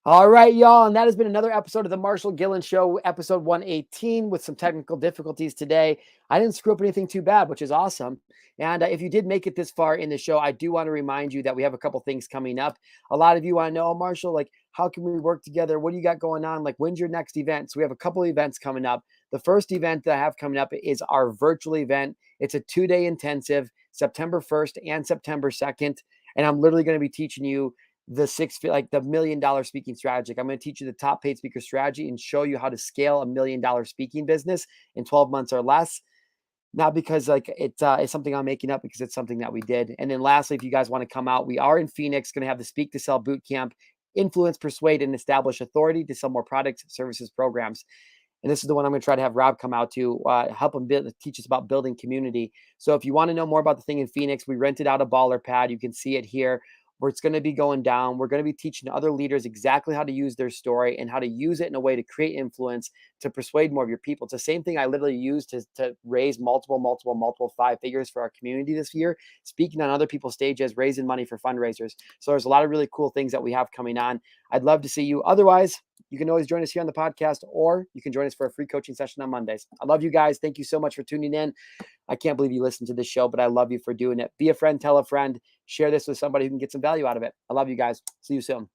All right, y'all. And that has been another episode of the Marshall Gillen Show, episode 118, with some technical difficulties today. I didn't screw up anything too bad, which is awesome. And if you did make it this far in the show, I do want to remind you that we have a couple things coming up. A lot of you want to know, oh, Marshall, like, how can we work together? What do you got going on? Like, when's your next event? So we have a couple of events coming up. The first event that I have coming up is our virtual event. It's a 2-day intensive, September 1st and September 2nd. And I'm literally going to be teaching you the $1 million speaking strategy. I'm going to teach you the top paid speaker strategy and show you how to scale $1 million speaking business in 12 months or less. Not because it's something I'm making up, because it's something that we did. And then lastly, if you guys want to come out, we are in Phoenix, going to have the Speak to Sell boot camp, influence, persuade, and establish authority to sell more products, services, programs. And this is the one I'm going to try to have Rob come out to help him teach us about building community. So if you want to know more about the thing in Phoenix, we rented out a baller pad. You can see it here where it's going to be going down. We're going to be teaching other leaders exactly how to use their story and how to use it in a way to create influence, to persuade more of your people. It's the same thing I literally used to raise multiple 5 figures for our community this year, speaking on other people's stages, raising money for fundraisers. So there's a lot of really cool things that we have coming on. I'd love to see you. Otherwise, you can always join us here on the podcast, or you can join us for a free coaching session on Mondays. I love you guys. Thank you so much for tuning in. I can't believe you listened to this show, but I love you for doing it. Be a friend, tell a friend, share this with somebody who can get some value out of it. I love you guys. See you soon.